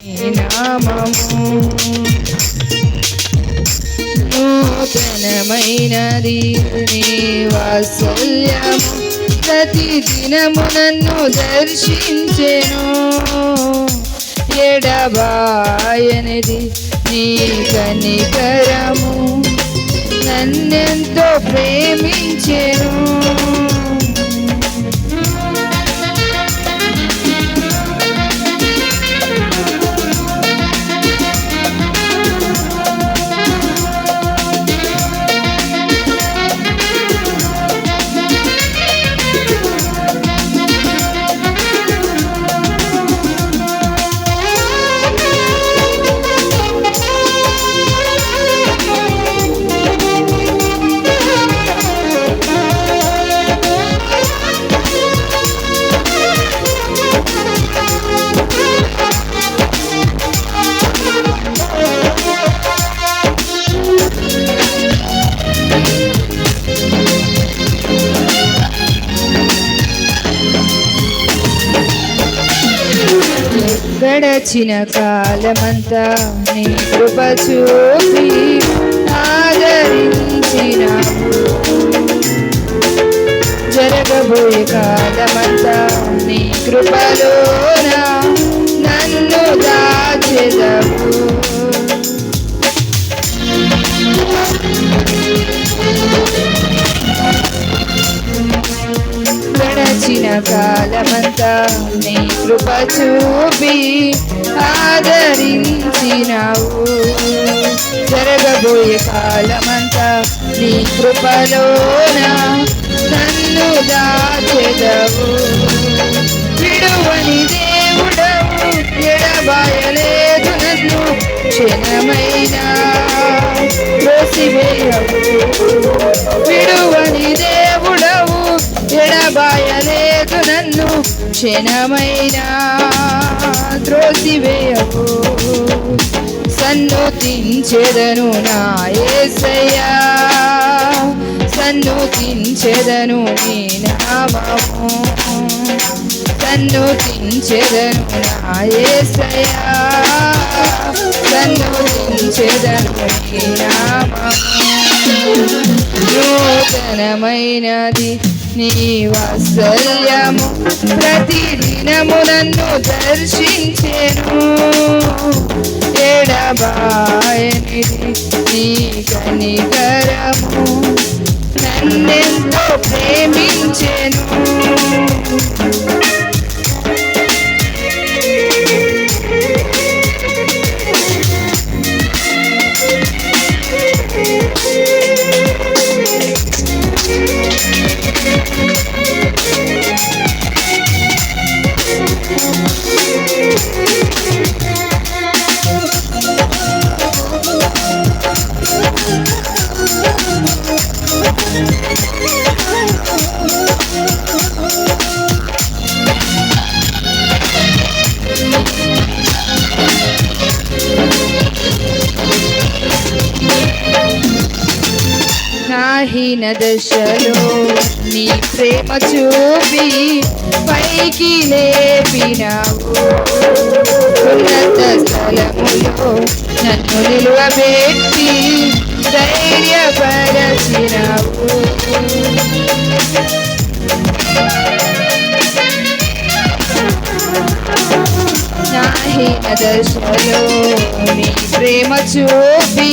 నీ నామము నూతనమైనది నీ వాత్సల్యము ప్రతి దినము నన్ను దర్శించెను ఎడబాయనిది నీ కనికరము నన్నెంతో ప్రేమించెను గడచిన కాలమంతా నీ కృప చూపి ఆదరించినావు జరగబోయే కాలమంతా నీ కృపలోన నన్ను దాచెదవు గడచిన కాలమంతా నీ కృప చూపి ఆదరించినావు జరగబోయే కాలమంతా నీ కృపలోన నన్ను దాచెదవు విడువని దేవుడవు ఎడబాయలేదు నన్ను క్షణమైనా త్రోసివేయవు విడువని దేవుడవు ఎడబాయలేదు నన్ను క్షణమైనా త్రోసివేయవు సన్నుతించెదను నా యేసయ్యా సన్నుతించెదను నీ నామము సన్నుతించెదను నా యేసయ్యా సన్నుతించెదను నీ నామము నూతనమైనది నీ వాత్సల్యము ప్రతి దినము నన్ను దర్శించెను ఎడబాయనిది నీ కనికరము నన్నెంతో ప్రేమించెను నాహీన దశలో నీ ప్రేమ చూపి పైకి లేపినావు ఉన్నత స్థలములో నన్ను నిలువబెట్టి ధైర్యపరచినావు నాహీన దశలో నీ ప్రేమ చూపి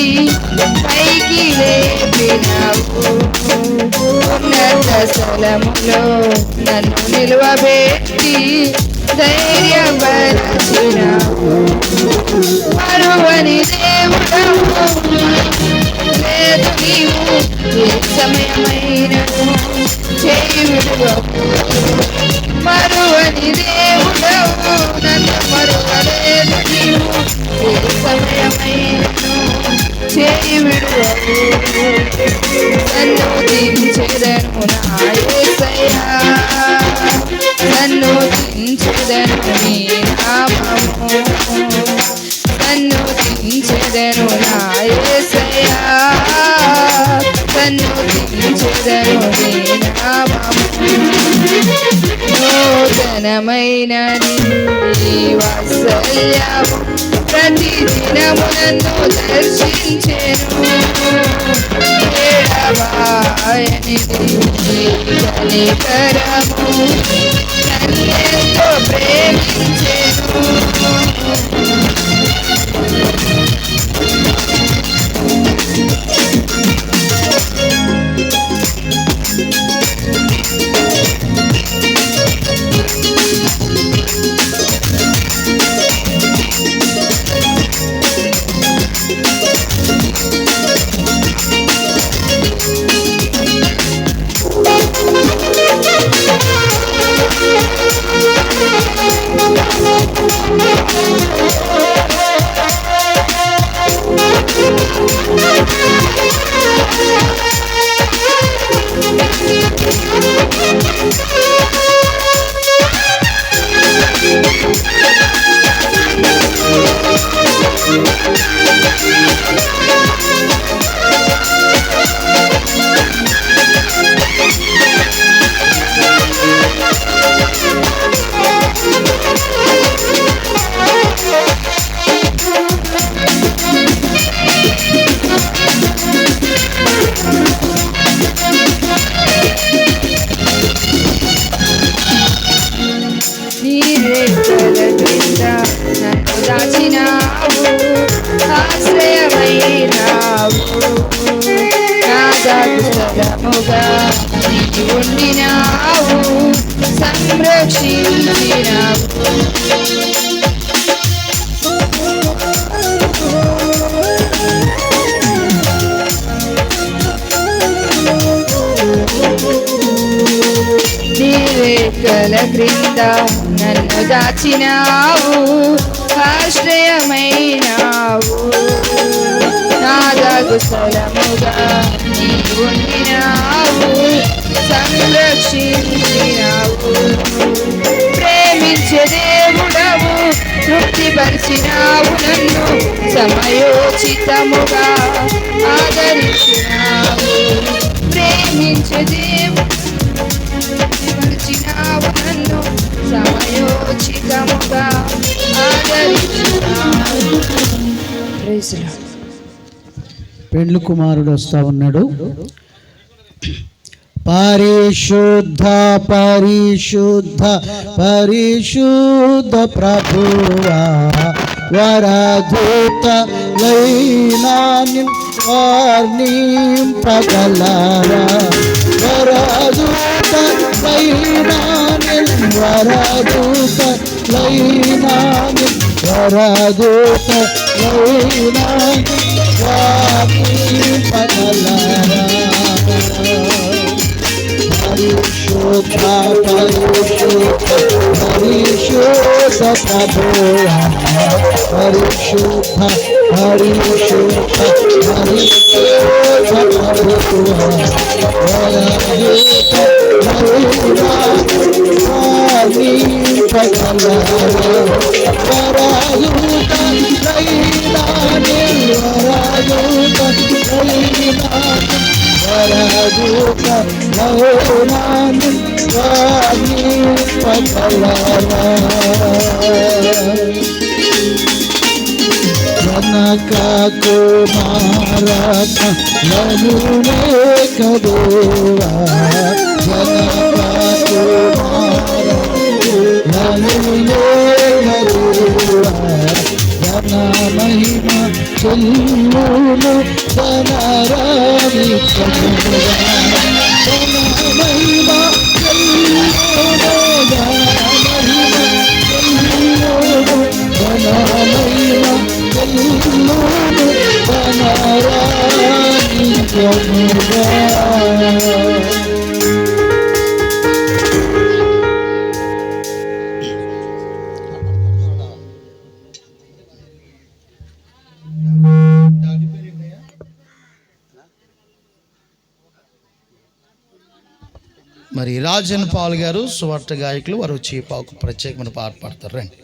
పైకి లేపినావు ఉన్నత స్థలములో నన్ను నిలువబెట్టి ధైర్యపరచినావు మరువని దేవుడవు లేదు నీవు ఏ సమయమైనను చేయి విడువవు మరువని దేవుడవు నన్ను మరువలేదు నీవు ఏ సమయమైనను చేయి విడువవు సన్నుతించెదను నా యేసయ్యా సన్నుతించెదను నీ నామము సన్నుతించెదను నా యేసయ్యా సన్నుతించెదను నీ నామము నూతనమైనది నీ వాత్సల్యము ప్రతి దినము నన్ను దర్శించెను. ఎడబాయనిది నీ కనికరము నన్నెంతో ప్రేమించెను. నన్ను దాచినావు, ఆశ్రయమైనావు, నాదముగా నీవు ఉండినావు, సంరక్షించినావు. నీరెక్కల క్రింద నన్ను దాచినావు, ఆశ్రయమైనావు, నాదగు స్థలముగా నీవు ఉండినావు, సంరక్షించినావు. ప్రేమించే దేవుడవు, తృప్తిపరిచినావు, నన్ను సమయోచితముగా ఆదరించినావు. ప్రేమించే దేవుడు పరిచినావు, నన్ను సమయోచితముగా ఆదరించినావు. Praise the Lord. పెండ్లి కుమారుడు వస్తా ఉన్నాడు. పరిశుద్ధ పరిశుద్ధ పరిశుద్ధ ప్రభువా, వరదూత వైనాని వర్ణింపగలరా, వరదూత వైనాని వరదూత వైనాని వరదూత వైనాని వర్ణింపగలరా. పరిశుద్ధ పరిశుద్ధ పరిశుద్ధ ప్రభువా, పరిశుద్ధ పరిశుద్ధ పరిశుద్ధ ప్రభువా, వరదూత వర్ణింపగలరా, వరదూత వైనాని వరదూత వైనాని వరదూత వైనాని వర్ణింపగలరా. జనక కుమారక లనులేకదేవా, జనక కుమార లనులేకదేవా, జన మహిమ చెల్లును ధనరాణి చంద్రుడా, జన మహిమ చెల్లును మరి రాజన్ పాల్ గారు సువార్త గాయకులు, వారు వచ్చి ఒక ప్రత్యేకమైన పాట పాడతారు. రండి.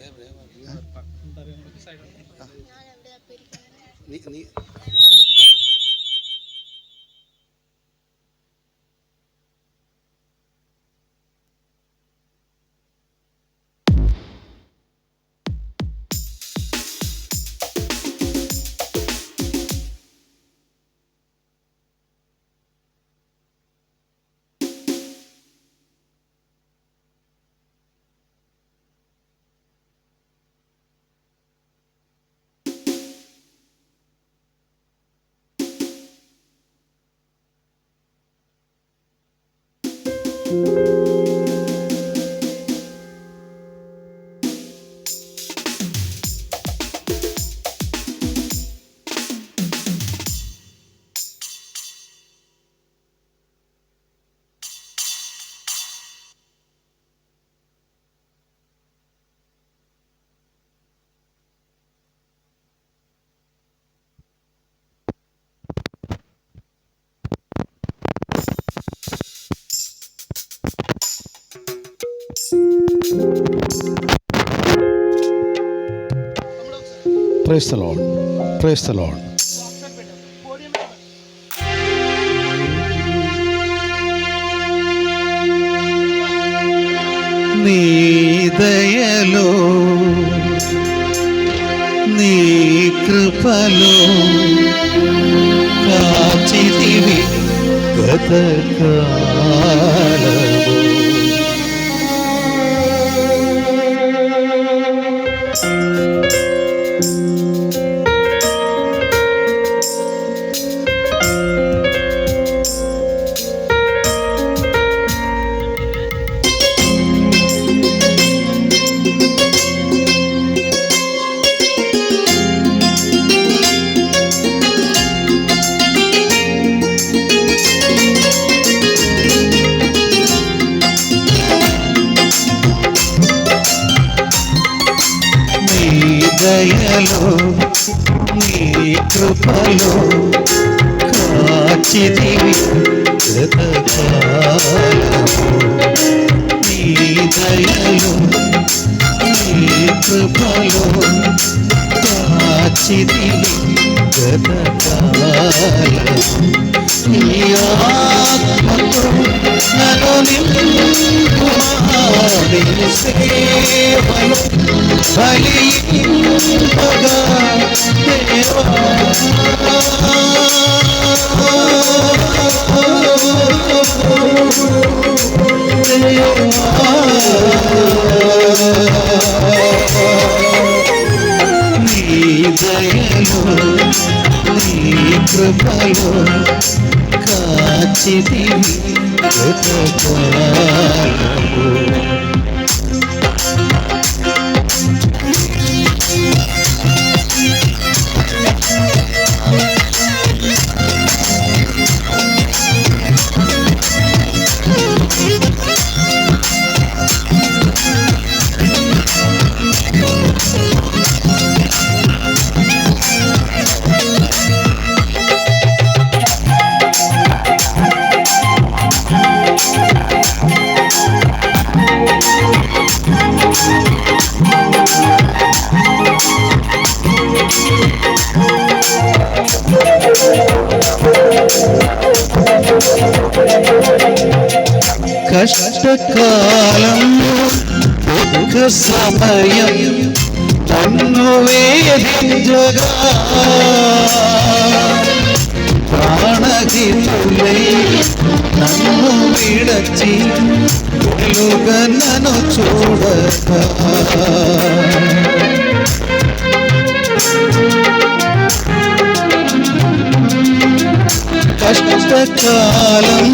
Praise the Lord, praise the Lord. నీ దయలో నీ కృపలో కాచితివి గతకాలము. దయలో నీ కృపలో కాచితివి గతకాలము. నీ దయలో నీ కృపలో కాచితివి గతకాలము. నీ ఆత్మతో నన్ను నింపుమా, నీ సేవలో ఫలింపగా దేవా. నీ దయలో నీ కృపలో కాచితివి గతకాలము. కష్టకాలం దుఃఖ సమయం నన్ను వేధించగా ప్రాణహితులై నన్ను విడచి వెలుగ నన్ను చూడగా. కష్టకాలం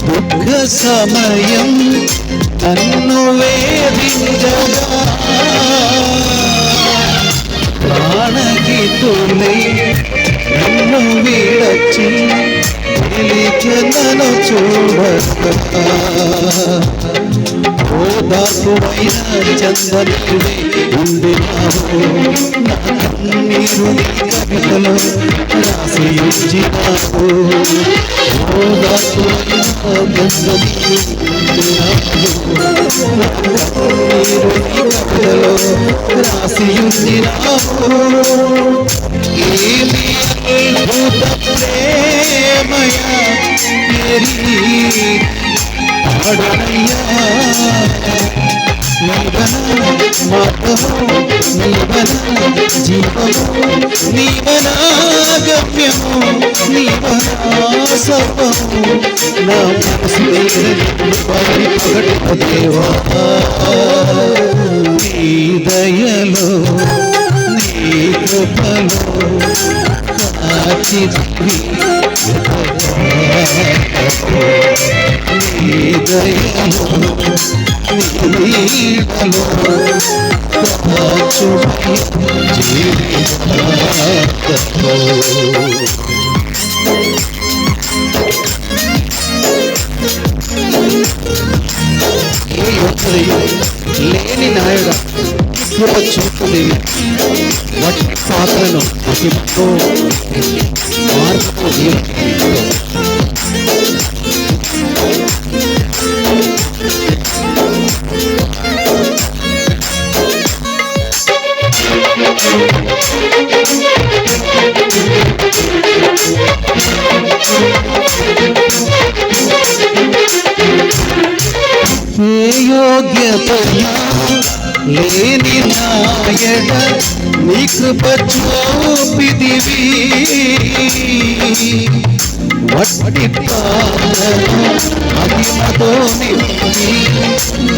దుఃఖ సమయం నన్ను వేధించగా ప్రాణహితులై నన్ను విడచి వెలిక నన్ను చూడగా. ఓదార్పువైన చందనివే ఉండినావు, నా కన్నీరు నీ కవితలో రాసి ఉంచినావు. ఓదార్పువైన చందనివే ఉండినావు, నా కన్నీరు నీ కవితలో రాసి ఉంచినావు. ఏమి అద్భుత ప్రేమయా పాడనయ్యా, నీవన మార్గము, నీవన జీవము, నీవన గమ్యము, నీవన సర్వము. నా మనసు పగటి దేవా, నీ దయలో నీ కృపలో కాచితివి నీ దయలో నీ నీడలో కాచుమై జీవితాంతలో. ఏ ఒక్కరియు లేని నాయుడ కృప చూపులేని వాటి పాత్రను అతితో మార్పు ఏ యోగ్యతయు లేని నాయడ నీ కృప చూపిదివి వట్టి పాత్రను మహిమతో నింపి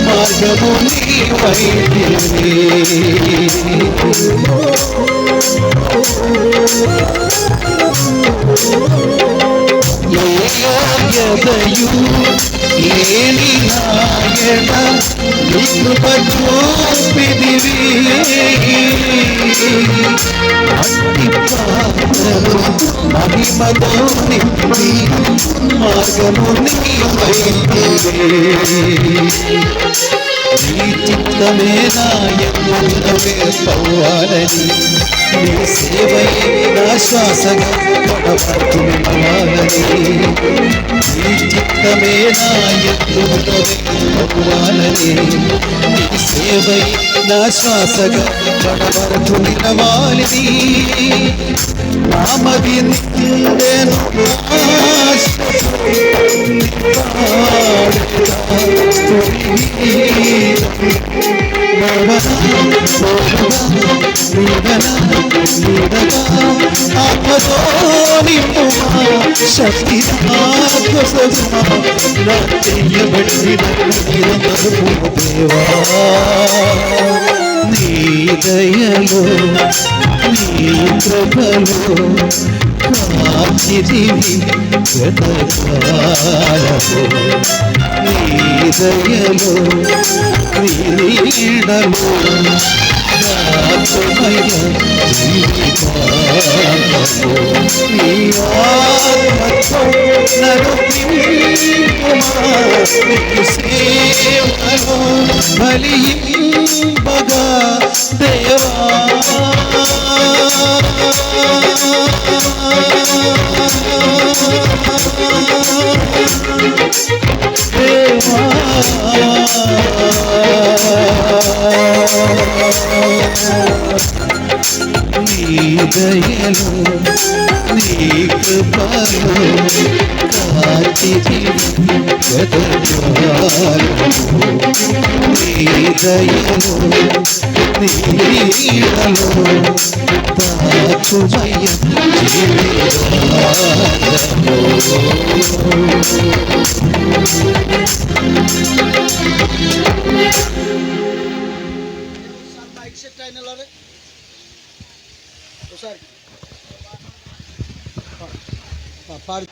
మార్గము నీవైతివి. ఏ యోగ్యతయు లేని నాయడ నీ కృప చూపిదివి వట్టి పాత్రను మహిమతో నింపి మార్గము నీవైతివి. నీ చిత్తమే నా ఎన్నుండవే పవ్వాలని నీ సేవయే నా శ్వాసగా పడబడుతున్నవాలని నీ చిత్తమే నా ఎన్నుండవే పవ్వాలని నీ సేవయే నా శ్వాసగా పడబడుతున్నవాలని నామది నిండెను శక్తి దేవా నీ దయలో నీ కృపలో కాచితివి గతకాలము నీ దయలో నీ నీడలో దాచుమయ జీవితాంతము నీ ఆత్మతో నరునింపుమా నీ సేవలో బలింపగా దేవా నీ దయలో నీ కృపలో కాచితివి గతకాలము నీ దయలో నీ నీడలో దాచుమయ జీవితాంతము. పాడు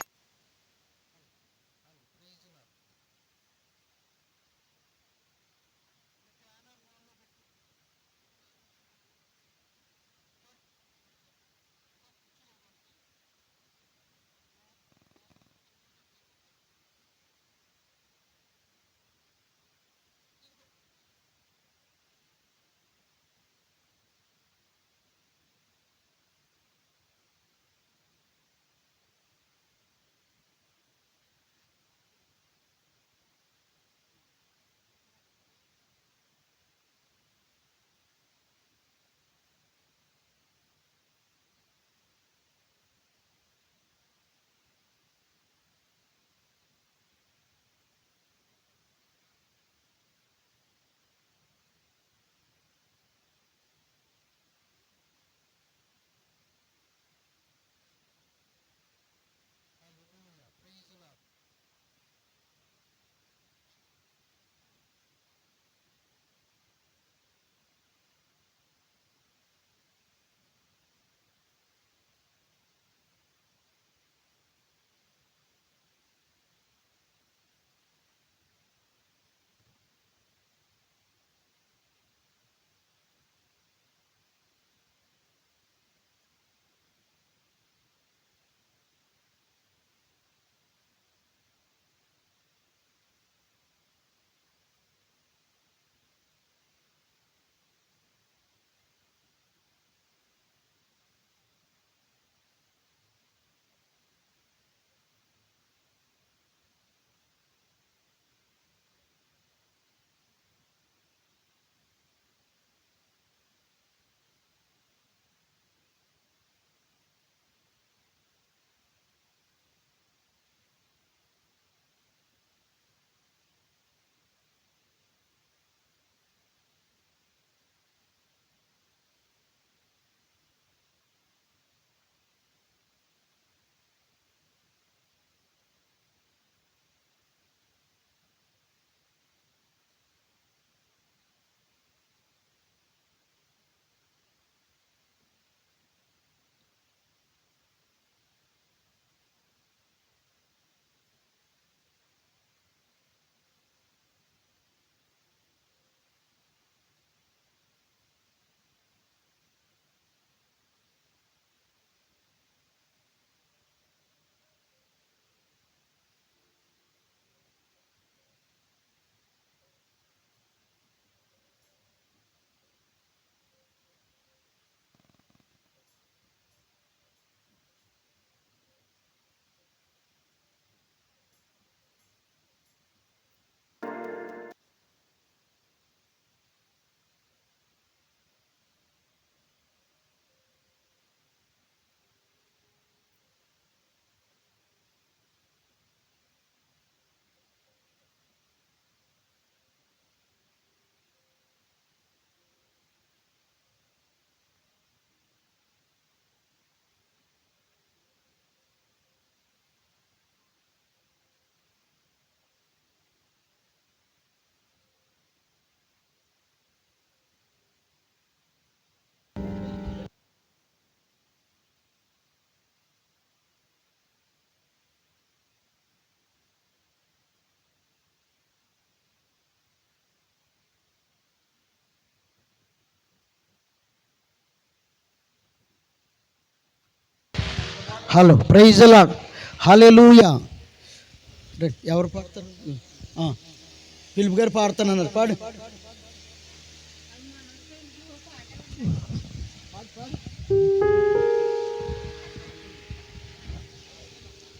హలో ప్రైజ్ లార్డ్ హల్లెలూయా. ఎవరు పాడతారు? ఫిలిప్ గారు పాడతానన్నారు. పాడు.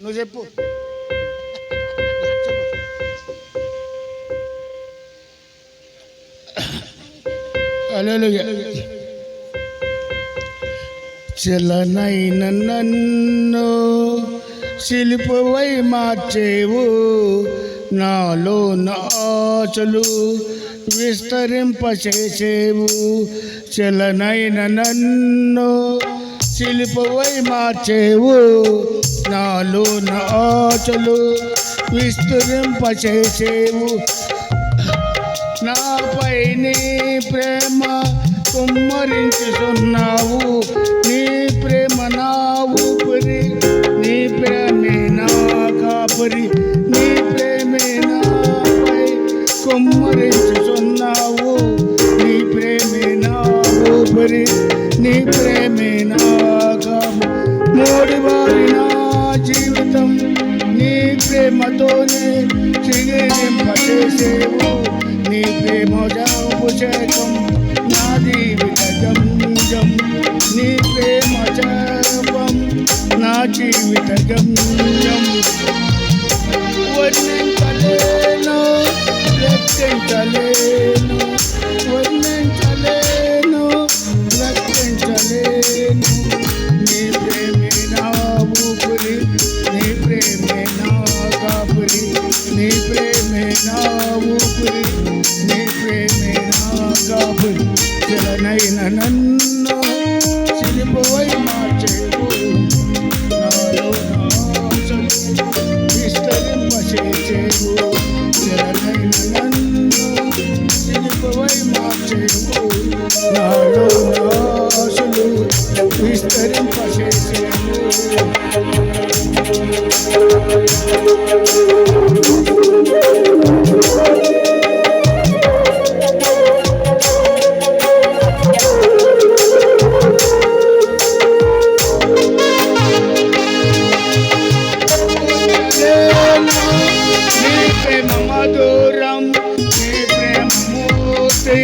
నువ్వు చెప్పు. హల్లెలూయా. చలనైన నన్ను శిల్పవై మార్చేవు, నాలో నాచలు విస్తరింపచేసేవు. చలనైన నన్ను శిల్పవై మార్చేవు, నాలో నాచలు విస్తరింపచేసేవు. నాపై నీ ప్రేమ కుమ్మరించుతున్నావు, నీ ప్రేమ నా ఊపిరి, నీ ప్రేమే నా కాపరి, నీ ప్రేమే నాపై కుమ్మరించుతున్నావు, నీ ప్రేమే నా ఊపిరి, నీ ప్రేమే నా కాపరి. మూడివారి నా జీవితం నీ ప్రేమతోనే చిగిరింపచేసేవు, నీ ప్రేమ అభిషేకం నా జీవిత గమ్యం, నీ ప్రేమ జపం నా జీవిత గమ్యం. వర్ణించలేను లెక్కించలేను, వర్ణించలేను లెక్కించలేను. నీ ప్రేమే నా ఊపిరి, నీ ప్రేమే నా కాపురి, నీ ప్రేమే నా ఊపిరి, నీ ప్రేమే నా కాపురి. చలనైన నన్ను శిల్పవై మార్చేవు, నాలో నాశలు విస్తరింపచేసేవు. చలనైన నన్ను శిల్పవై మార్చేవు, నాలో నాశలు విస్తరింపచేసేవు. నీ ప్రేమ మధురం, నీ ప్రేమ మూర్తి,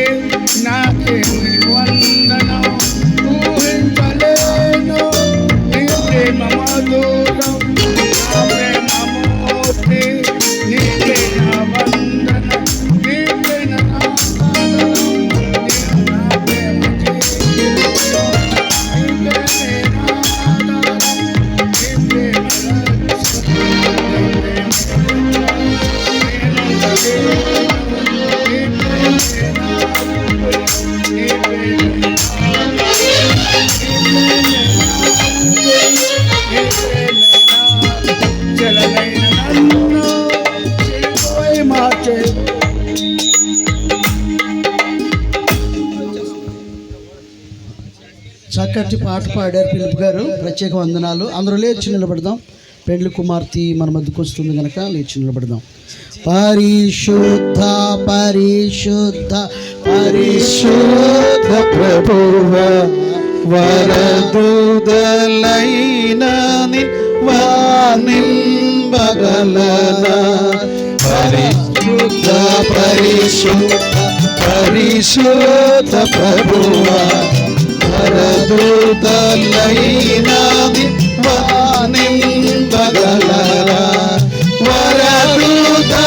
నాకేమి వందనం ఊహించలేను. నీ ప్రేమ మధురం, నా ప్రేమ మూర్తి, నీకే నా వందనం, నీకే నా ఆదరం, నీవు నా ప్రేమ జీవితం, నీ ప్రేమే నా ఆధారం, నీ ప్రేమ చక్కటి పాట పాడారు ఫిలిప్ గారు. ప్రత్యేక వందనాలు. అందరూ లేచి నిలబడదాం. పెండ్లి కుమార్తె మన మధ్యకు వస్తుంది కనుక లేచి నిలబడదాం. పరిశుద్ధ పరిశుద్ధ పరిశుద్ధ ప్రభువ, వరదూదలైన వానింబగలనా. పరిశుద్ధ పరిశుద్ధ పరిశుద్ధ ప్రభువ, వరదూదలైన వానింబగలనా. వరదూదలైనది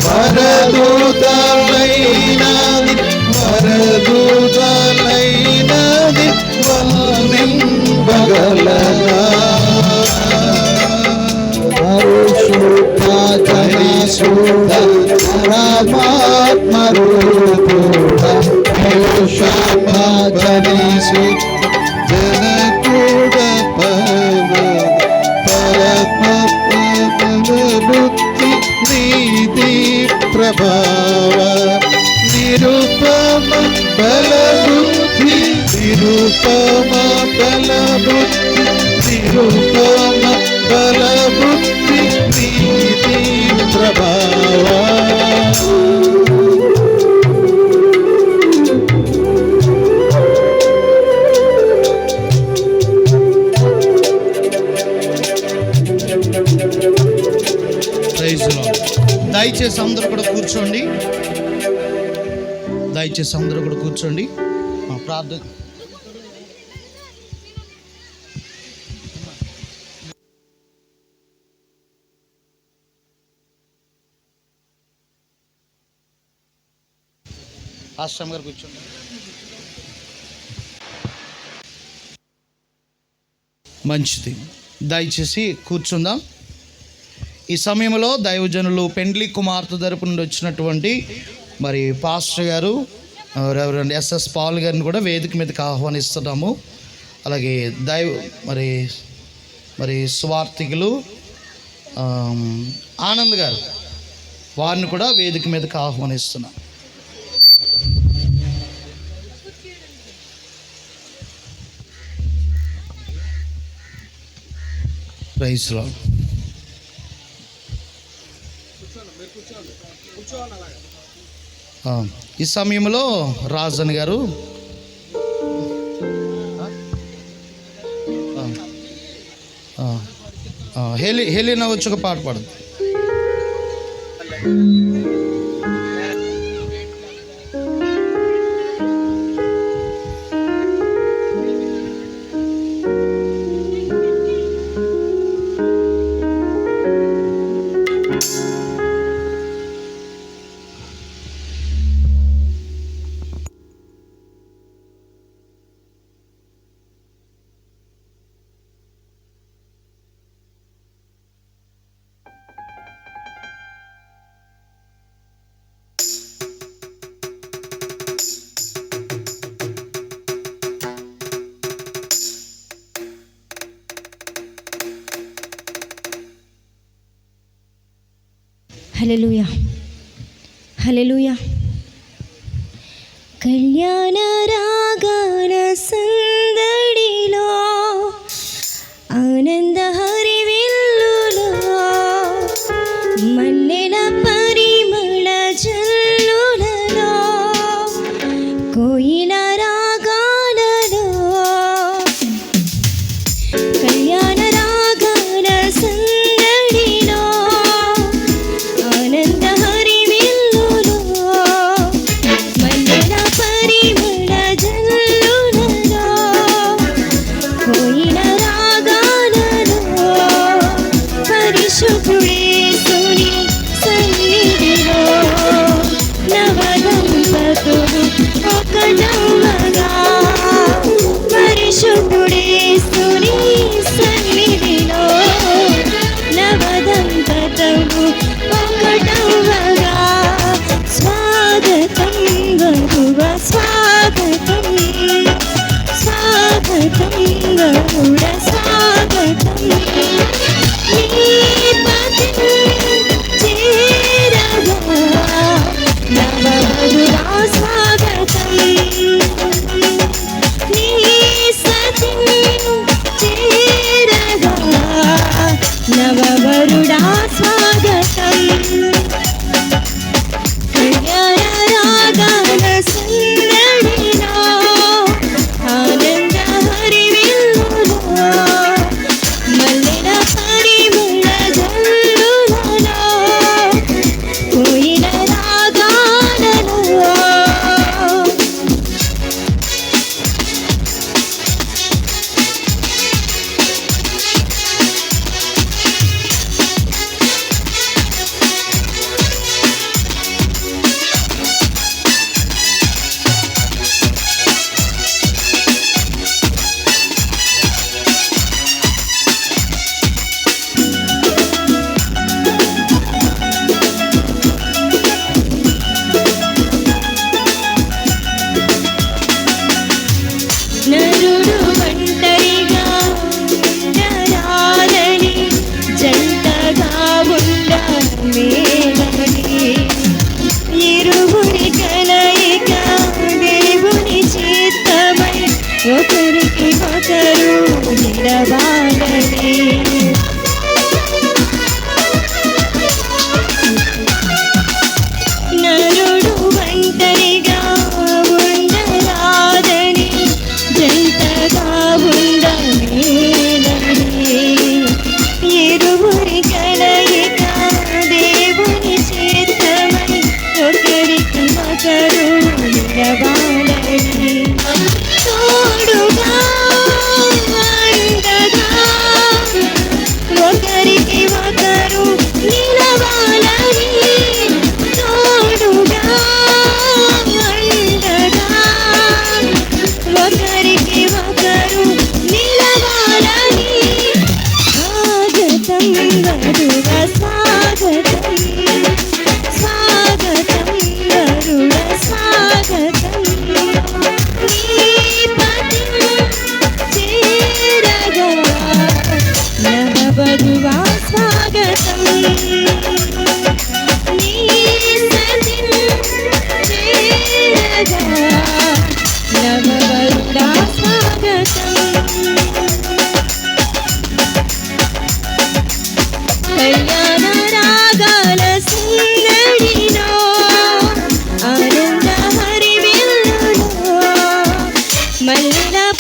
వరదూదలైనది వరదూదలైనది వానింబగలనా. పరిశుద్ధ పరిశుద్ధ పరమాత్మ రూపుడ, పరిశుద్ధ పరిశుద్ధ జనకుడ బుద్ధి నీతి ప్రభావ, నిరుపమ బలబుద్ధి, నిరుపమ బలబుద్ధి, నిరుపమ బలబుద్ధి నీతి ప్రభావ. దయచేసి అందరూ కూడా కూర్చోండి. దయచేసి అందరూ కూడా కూర్చోండి. ప్రార్థన. ఆశ్రమ్ గారు కూర్చోండి. మంచిది, దయచేసి కూర్చుందాం. ఈ సమయంలో దైవజనులు పెండ్లి కుమార్తె తరపు నుండి వచ్చినటువంటి మరి పాస్టర్ గారు రెవరెండ్ ఎస్ఎస్ పాల్ గారిని కూడా వేదిక మీదకి ఆహ్వానిస్తున్నాము. అలాగే మరి స్వార్థికులు ఆనంద్ గారు, వారిని కూడా వేదిక మీదకి ఆహ్వానిస్తున్నాం. Praise Lord. ఈ సమయంలో రాజన్ గారు హెలీనా వచ్చి ఒక పాట పాడు. హల్లెలూయా, హల్లెలూయా. కళ్యాణ రాగాల సందడిలో ఆనంద హరివిల్లులో మల్లెల పరిమళ జల్లులలో కోయిల రాగాలలో కళ్యాణ రాగాల సందడిలో ఆనంద హరివిల్లులో మల్లెల పరిమళ జల్లులలో కోయిల రాగాలలో పరిశుద్ధుడేసుని సన్నిధిలో నవదంపతులు ఒకటవగా పరిశుద్ధుడేసుని సన్నిధిలో నవదంపతులు ఒకటవగా స్వాగతం గరుడ స్వాగతం, స్వాగతం గరుడ స్వాగతం. నీ పతిని చేరగా నవవధురా స్వాగతం. నీ సతిని చేరగా నవవరుడా స్వాగతం. కళ్యాణ రాగాల సందడిలో ఆనంద హరివిల్లులో మల్లెల పరిమళ జల్లులలో కోయిల రాగాలలో నరుడు ఒంటరిగా ఉండరాదని జంటగా ఉండమేలని ఇరువురి కలయిక దేవుని చిత్తమై ఒకరికి ఒకరు నిలవాలని నరుడు ఒంటరిగా ఉండరాదని జంటగా ఉండమేలని ఇరువురి కలయిక దేవుని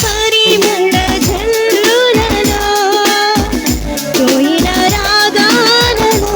పరిమళ జల్లులలో కోయిల రాగాలలో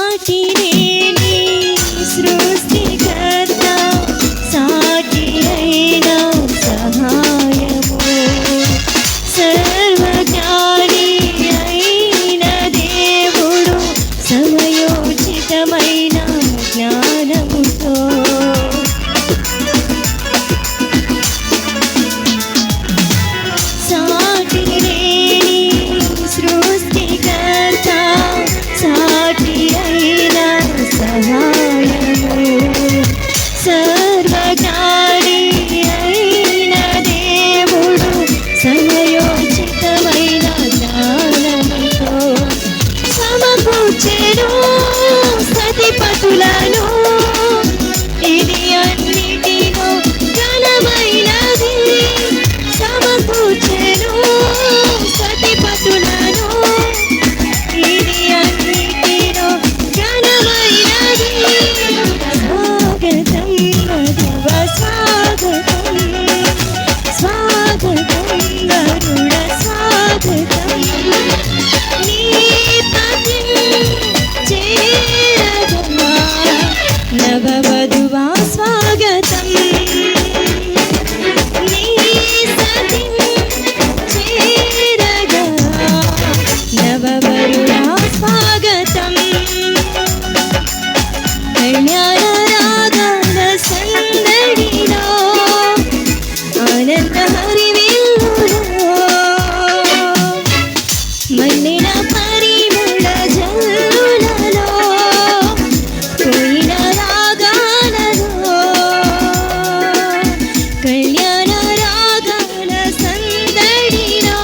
సాటిలేని సృష్టికర్త సాటి అయిన సహాయము సర్వజ్ఞాని అయిన దేవుడు సమయోచితమైన జ్ఞానముతో సాటిలేని సృష్టికర్త సాటి అయిన సహాయము సర్వజ్ఞాని అయిన దేవుడు సమయోచితమైన జ్ఞానముతో సమకూర్చెను సతిపతులను ఇది అన్నిటిలో ఘనమైనది సమకూర్చెను సతిపతులను ఇది అన్నిటిలో ఘనమైనది స్వాగతం మధువ స్వాగతం స్వాగతం గరుడ స్వాగతం నీ పతిం చేరగా నవవధువా స్వాగతం నీ సతిం చేరగా నవవరుడా స్వాగతం కళ్యాణ రాగాల సందడిలో ఆనంద హరివిల్లులో మన్నిన పరిమళ జల్లులలో కోయిల రాగాలలో కళ్యాణ రాగాల సందడిలో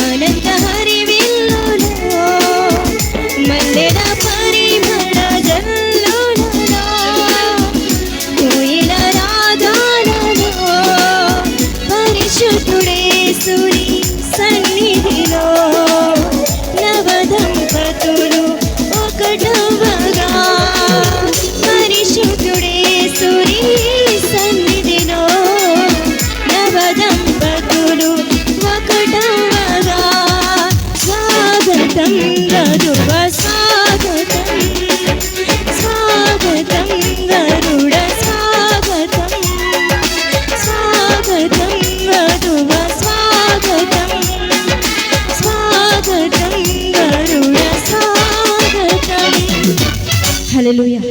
ఆనంద హరివిల్లులో మల్లెల పరిమళ జల్లులలో కోయిల రాగాలలో పరిశుద్ధుడేసుని సన్నిధిలో నవదంపతులు ఒకటవగా పరిశుద్ధుడేసుని సన్నిధిలో నవదంపతులు ఒకటవగా స్వాగతం గరుడ స్వాగతం స్వాగతం గరుడ స్వాగతం స్వాగతం వధువ స్వాగతం స్వాగతం గరుడ స్వాగతం హల్లెలూయా.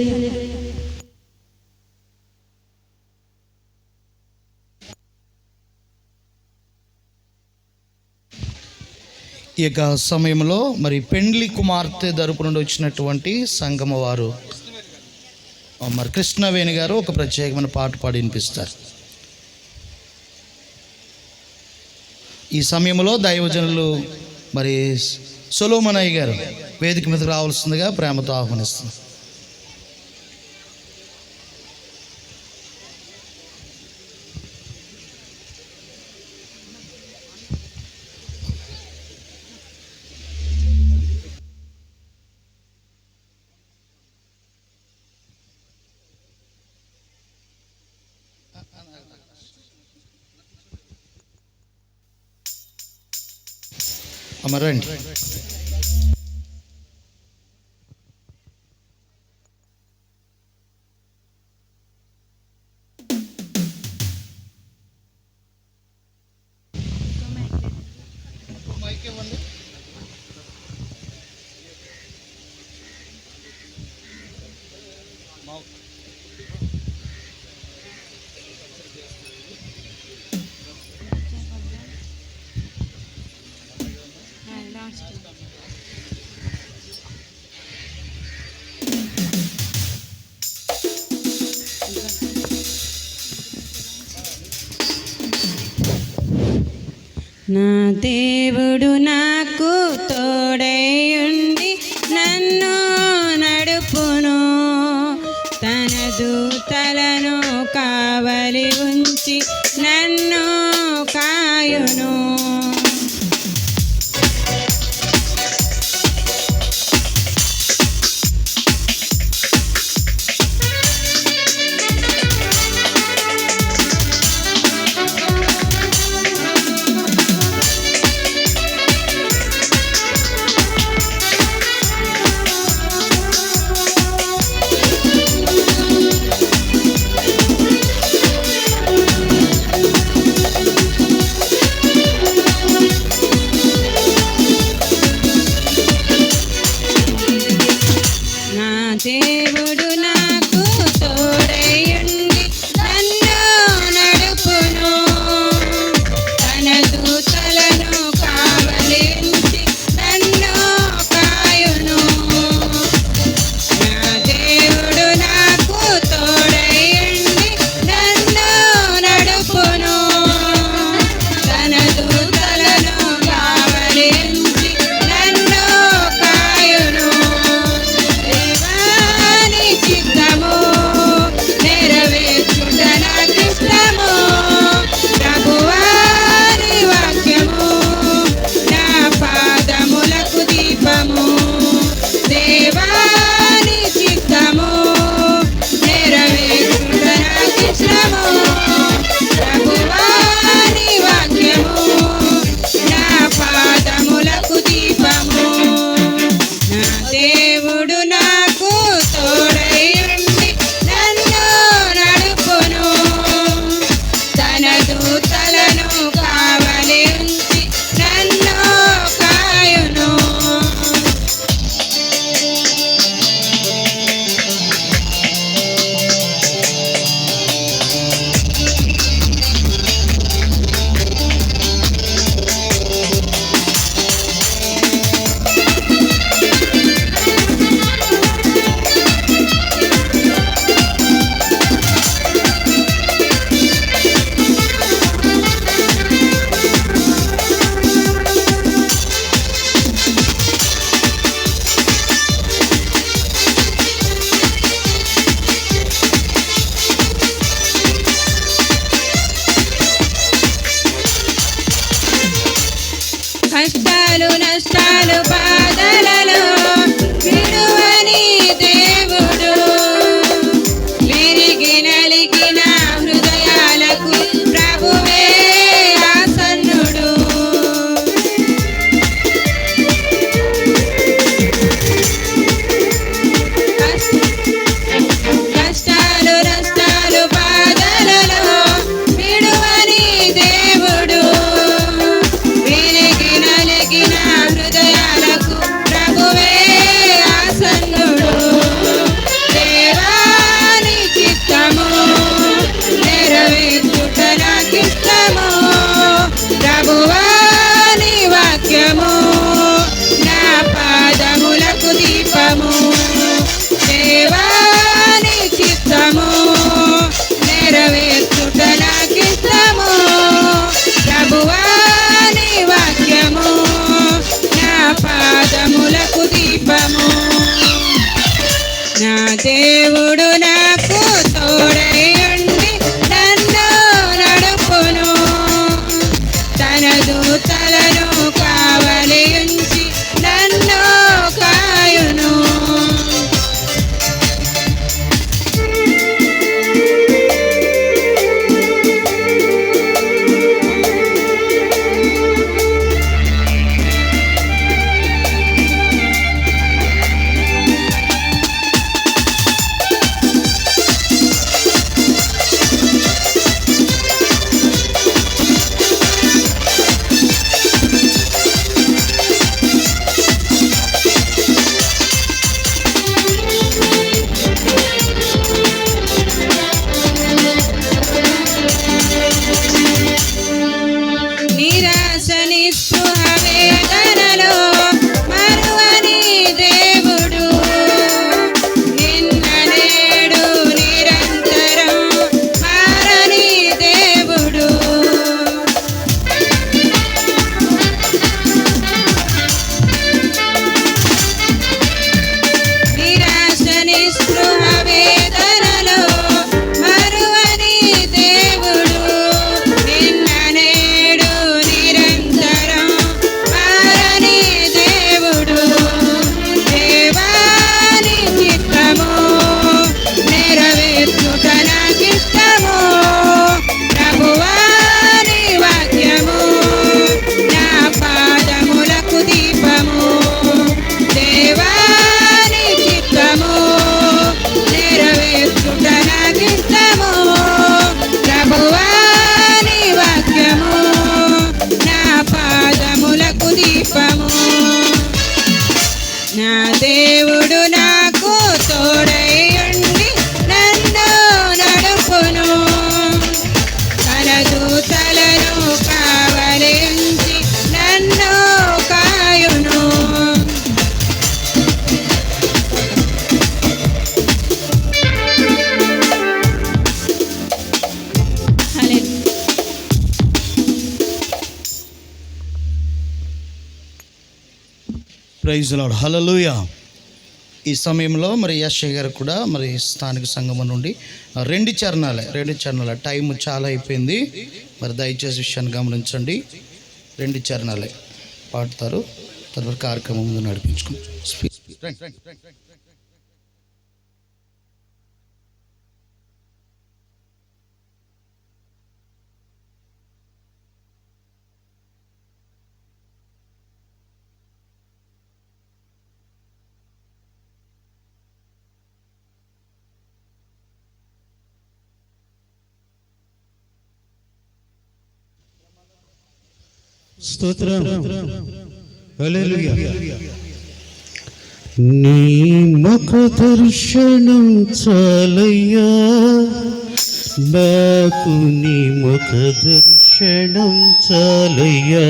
ఈ యొక్క సమయంలో మరి పెండ్లి కుమార్తె తరపు నుండి వచ్చినటువంటి సంగమ వారు మరి కృష్ణవేణి గారు ఒక ప్రత్యేకమైన పాట పాడి వినిపిస్తారు. ఈ సమయంలో దైవజనులు మరి సొలొమోనయ్య గారు వేదిక మీదకి రావాల్సిందిగా ప్రేమతో ఆహ్వానిస్తున్నారు. అమరండి. నా దేవుడు నాకు తోడైయుండి నన్ను నడుపును, తన దూతలను కావలి ఉంచి నన్ను కాయును. దేవుడు నాకు తోడైయుండి నన్ను నడుపును, తన దూతలను కావలి ఉంచి నన్ను కాయును. నా దేవుడు నాకు తోడైయుండి నన్ను నడుపును, తన దూతలను కావలి ఉంచి నన్ను కాయును. చిత్తము నెరవేర్చుట నాకిష్టము, ప్రభువాని వాక్యము నా పాదములకు దీపము. దేవాని చిత్తము నెరవేర్చుట నాకిష్టము, ప్రభువాని వాక్యము నా పాదములకు దీపము. నా దేవుడు నాకు తోడైయుండి నన్ను నడుపును, తన దూతలను కావలి ఉంచి నన్ను కాయును. కష్టాలు నష్టాలు బాధలలో విడువని దేవుడు, విరిగి నలిగిన హృదయాలకు ప్రభువే ఆసన్నుడు. కష్టాలు నష్టాలు బాధలలో విడువని దేవుడు, విరిగి నలిగిన హృదయాలకు ప్రభు ప్రైజ్ లార్డ్, హల్లెలూయా. ఈ సమయంలో మరి యెషయా గారు కూడా మరి స్థానిక సంఘం నుండి రెండు చరణాలే టైం చాలా అయిపోయింది. మరి దయచేసి విషయాన్ని గమనించండి. 2 చరణాలే పాడతారు. తర్వాత కార్యక్రమం ముందు నడిపించుకుంటాం. స్తోత్రం, హల్లెలూయా. నీ ముఖ దర్శనం చాలయ్యా, నాకు నీ ముఖ దర్శనం చాలయ్యా.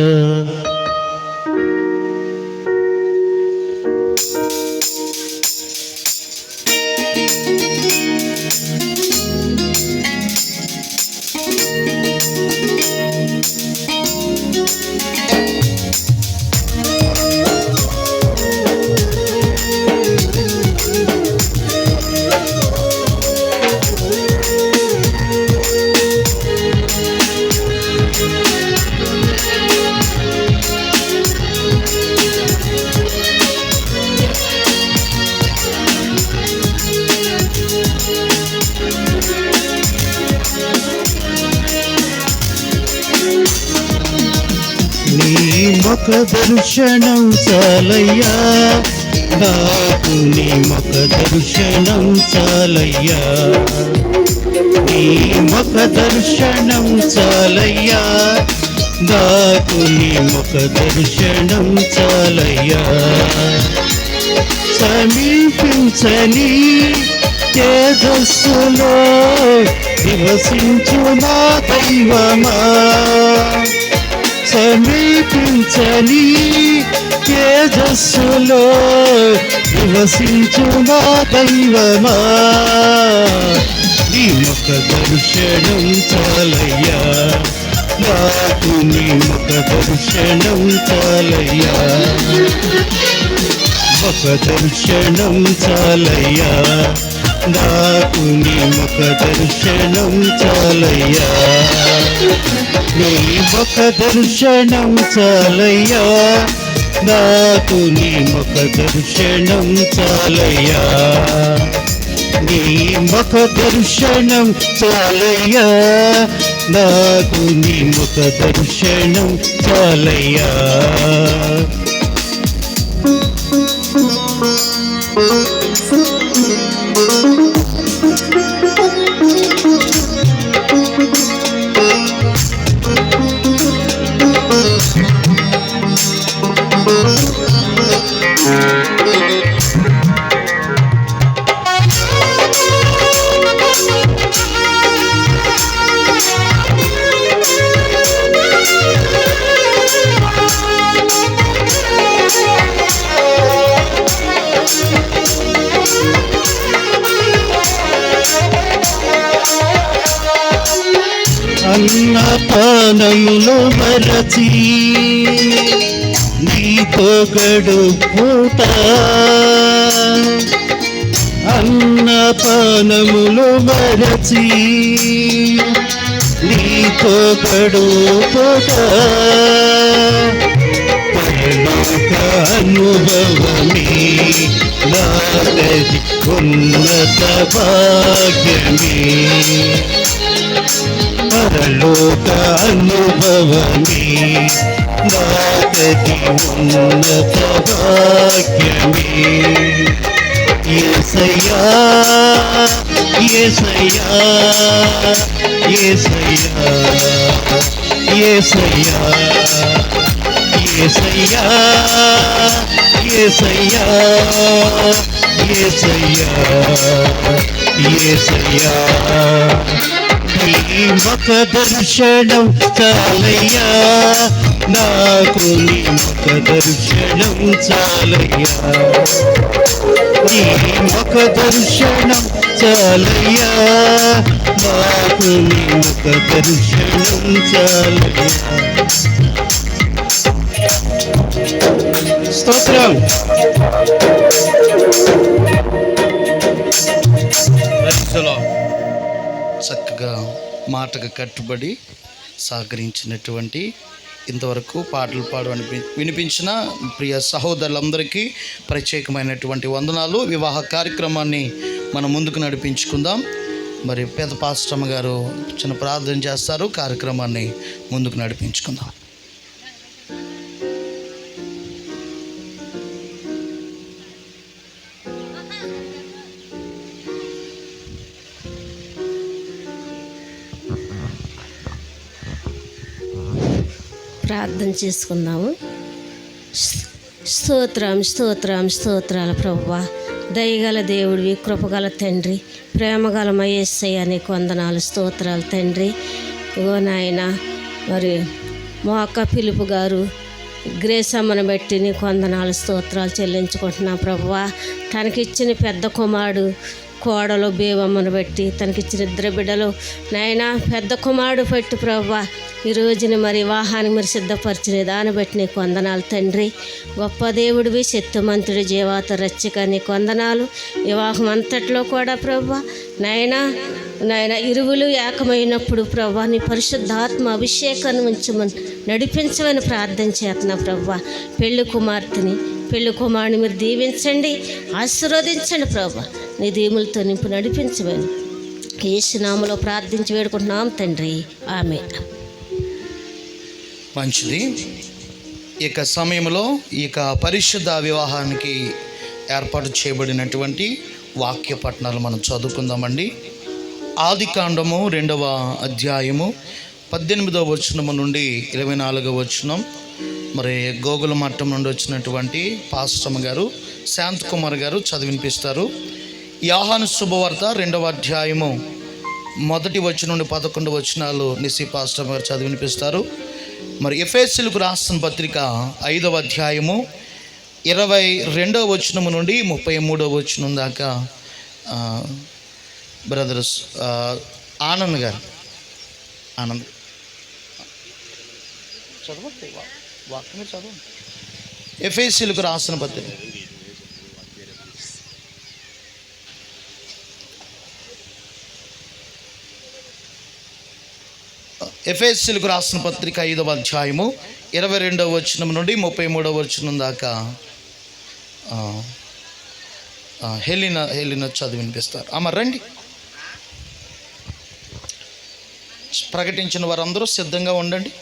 ముఖ దర్శనం చాలయ్యా, నాకు నీ ముఖ దర్శనం చాలయ్యా. నీ ముఖ దర్శనం చాలయ్యా, నాకు నీ ముఖ దర్శనం చాలయ్యా. సమీపించని తేజస్సులో నివసించు నా దైవమా, సమీపించని తేజస్సులో నివసించు నా దైవమా. నీ ముఖ దర్శనం చాలయ్యా, నాకు నీ ముఖ దర్శనం చాలయ్యా. ముఖ దర్శనం చాలయ్యా, నాకు నీ ముఖ దర్శనం చాలయ్యా. నీ ముఖ దర్శనం చాలయ్యా, నాకు నీ ముఖ దర్శనం చాలయ్యా. నీ ముఖ దర్శనం చాలయ్యా, నాకు నీ ముఖ దర్శనం చాలయ్యా. అన్నపానములు మరచి నీతో గడుపుట, అన్నపానములు మరచి నీతో గడుపుట. పరలోక అనుభవమే నాదది ఉన్నత భాగ్యమే, పరలోక అనుభవమే నాదది ఉన్నత భాగ్యమే. యేసయ్యా యేసయ్యా యేసయ్యా యేసయ్యా యేసయ్యా యేసయ్యా యేసయ్యా యేసయ్యా. నీ ముఖ దర్శనం చాలయ్యా, నాకు నీ ముఖ దర్శనం చాలయ్యా. నీ ముఖ దర్శనం చాలయ్యా, నాకు నీ ముఖ దర్శనం చాలయ్యా. స్తోత్రం. చక్కగా మాటకు కట్టుబడి సహకరించినటువంటి ఇంతవరకు పాటలు వినిపించిన ప్రియ సహోదరులందరికీ ప్రత్యేకమైనటువంటి వందనాలు. వివాహ కార్యక్రమాన్ని మనం ముందుకు నడిపించుకుందాం. మరి పెద్ద పాస్టమ్మ గారు చిన్న ప్రార్థన చేస్తారు. కార్యక్రమాన్ని ముందుకు నడిపించుకుందాం. ప్రార్థన చేసుకుందాము. స్తోత్రం స్తోత్రం స్తోత్రాల ప్రభువా, దయగల దేవుడివి, కృపగల తండ్రి, ప్రేమగల యేసయ్య నీకు వందనాలు, స్తోత్రాలు తండ్రి. ఇగో నాయన, మరి మా అక్క పిలుపు గారు గ్రేస్ అమ్మను బట్టి నీకు వందనాలు, స్తోత్రాలు చెల్లించుకుంటున్నా ప్రభువా. తనకిచ్చిన పెద్ద కుమారుడు కోడలు బేవమ్మను బట్టి, తనకిచ్చిన ఇద్దరు బిడ్డలు నాయన పెద్ద కుమారుడు పెట్టి ప్రభువా, ఈ రోజుని మరి వివాహానికి మరి సిద్ధపరిచిన దాన్ని బట్టి నీకు వందనాలు తండ్రి. గొప్ప దేవుడివి, శక్తిమంతుడి, జీవాత రక్షక నీకు వందనాలు. వివాహం అంతట్లో కూడా ప్రభువా నాయన ఇరువులు ఏకమైనప్పుడు ప్రభువా నీ పరిశుద్ధాత్మ అభిషేకాన్ని ఉంచమని నడిపించమని ప్రార్థన చేస్తున్నా ప్రభువా. పెళ్లి కుమార్తెని పెళ్లి కుమారుని మీరు దీవించండి, ఆశీర్వదించండి ప్రభువా. నీ దీవులతో నింపు నడిపించమని యేసు నామములో ప్రార్థించి వేడుకుంటున్నాం తండ్రి, ఆమేన్. మంచిది. ఇక సమయంలో ఇక పరిశుద్ధ వివాహానికి ఏర్పాటు చేయబడినటువంటి వాక్య పఠనాలు మనం చదువుకుందామండి. ఆదికాండము 2వ అధ్యాయము 18వ వచనము నుండి 24వ వచనం. మరి గోగుల మట్టం నుండి వచ్చినటువంటి పాస్టమ్మ గారు శాంత్ కుమార్ గారు చదివినిపిస్తారు. యోహాను శుభవార్త 2వ అధ్యాయము 1వ వచనం నుండి 11వ వచనాలు నిసి పాస్టమ్మ గారు చదివినిపిస్తారు. మరి ఎఫెసీయులకు రాసిన పత్రిక 5వ అధ్యాయము 22వ వచనము నుండి 33వ వచనం దాకా బ్రదర్స్ ఆనంద్ గారు చదవండి, వాక్యం చదవండి. ఎఫెసీయులకు రాసిన పత్రిక ఎఫెసీయులకు రాసిన పత్రిక 5వ అధ్యాయము 22వ వచనం నుండి 33వ వచనం దాకా హెలిన చదివినిపిస్తారు. రండి. ప్రకటించిన వారందరూ సిద్ధంగా ఉండండి.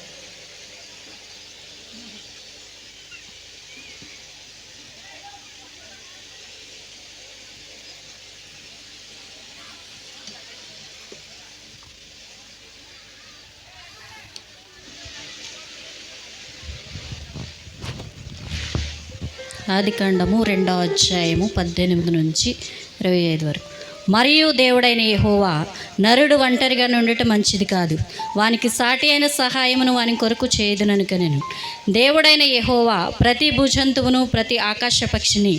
ఆదికాండము 2వ అధ్యాయము 18 నుంచి 25 వరకు. మరియు దేవుడైన యెహోవా, నరుడు ఒంటరిగా నుండటం మంచిది కాదు, వానికి సాటి అయిన సహాయమును వాని కొరకు చేయదుననుకొనెను. దేవుడైన యెహోవా ప్రతి భూజంతువును ప్రతి ఆకాశ పక్షిని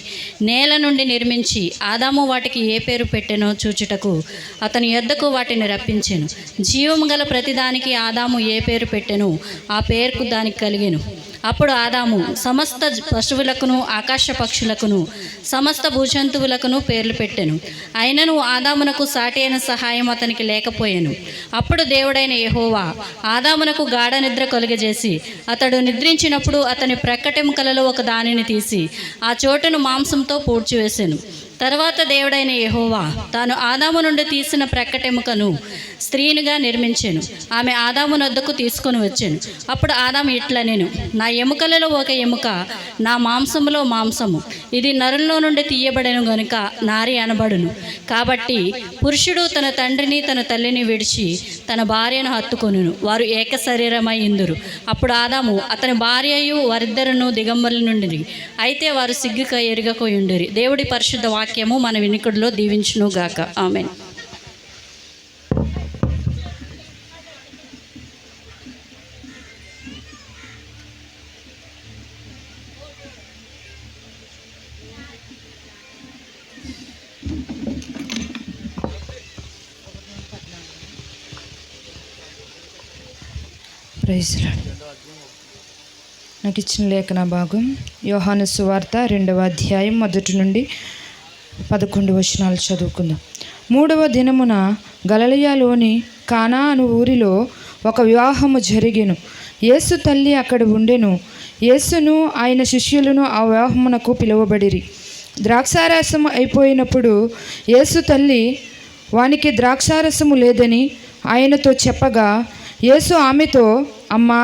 నేల నుండి నిర్మించి ఆదాము వాటికి ఏ పేరు పెట్టెనో చూచుటకు అతని యొద్దకు వాటిని రప్పించెను. జీవము గల ప్రతిదానికి ఆదాము ఏ పేరు పెట్టెనో ఆ పేరుకు దానికి కలిగెను. అప్పుడు ఆదాము సమస్త పశువులకును ఆకాశ పక్షులకును సమస్త భూజంతువులకును పేర్లు పెట్టెను. అయినను ఆదామునకు సాటి అయిన సహాయం అతనికి లేకపోయెను. అప్పుడు దేవుడైన యెహోవా ఆదామునకు గాఢ నిద్ర కలుగజేసి అతడు నిద్రించినప్పుడు అతని ప్రక్కటెముకలలో ఒక దానిని తీసి ఆ చోటును మాంసంతో పూడ్చివేసెను. తర్వాత దేవుడైన యెహోవా తాను ఆదాము నుండి తీసిన ప్రక్కటెముకను స్త్రీనిగా నిర్మించెను. ఆమె ఆదాము నొద్దకు తీసుకొని వచ్చెను. అప్పుడు ఆదాము ఇట్లనెను, నా ఎముకలలో ఒక ఎముక నా మాంసములో మాంసము, ఇది నరుల్లో నుండి తీయబడెను గనుక నారి అనబడును. కాబట్టి పురుషుడు తన తండ్రిని తన తల్లిని విడిచి తన భార్యను హత్తుకొనును, వారు ఏక శరీరమై ఇందురు. అప్పుడు ఆదాము అతని భార్యయు వారిద్దరును దిగంబరుల నుండి, అయితే వారు సిగ్గుక ఎరుగకపోయుండిరి. దేవుడి పరిశుద్ధ వాక్యము మన వినికుడిలో దీవించును గాక. ఆమేన్. Praise Lord. నా నాకు ఇచ్చిన లేఖన భాగం యోహాను సువార్త 2వ అధ్యాయం 1 నుండి 11 వచనాలు చదువుకుందాం. 3వ దినమున గలిలయలోని కానా అను ఊరిలో ఒక వివాహము జరిగెను. యేసు తల్లి అక్కడ ఉండెను. యేసును ఆయన శిష్యులను ఆ వివాహమునకు పిలువబడిరి. ద్రాక్షారసము అయిపోయినప్పుడు యేసు తల్లి వానికి ద్రాక్షారసము లేదని ఆయనతో చెప్పగా, యేసు ఆమెతో, అమ్మా,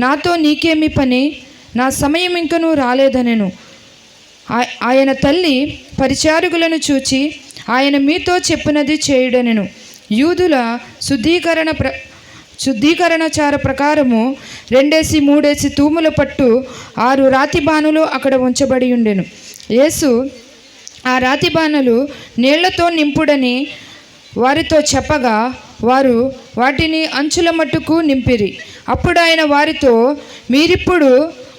నాతో నీకేమి పని? నా సమయం ఇంకనూ రాలేదనెను. ఆయన తల్లి పరిచారకులను చూచి, ఆయన మీతో చెప్పినది చేయుడనెను. యూదుల శుద్ధీకరణచార ప్రకారము 2-3 తూముల పట్టు 6 రాతి బాణులు అక్కడ ఉంచబడి ఉండెను. యేసు ఆ రాతి బాణలు నీళ్లతో నింపుడని వారితో చెప్పగా, వారు వాటిని అంచుల మట్టుకు నింపిరి. అప్పుడు ఆయన వారితో, మీరిప్పుడు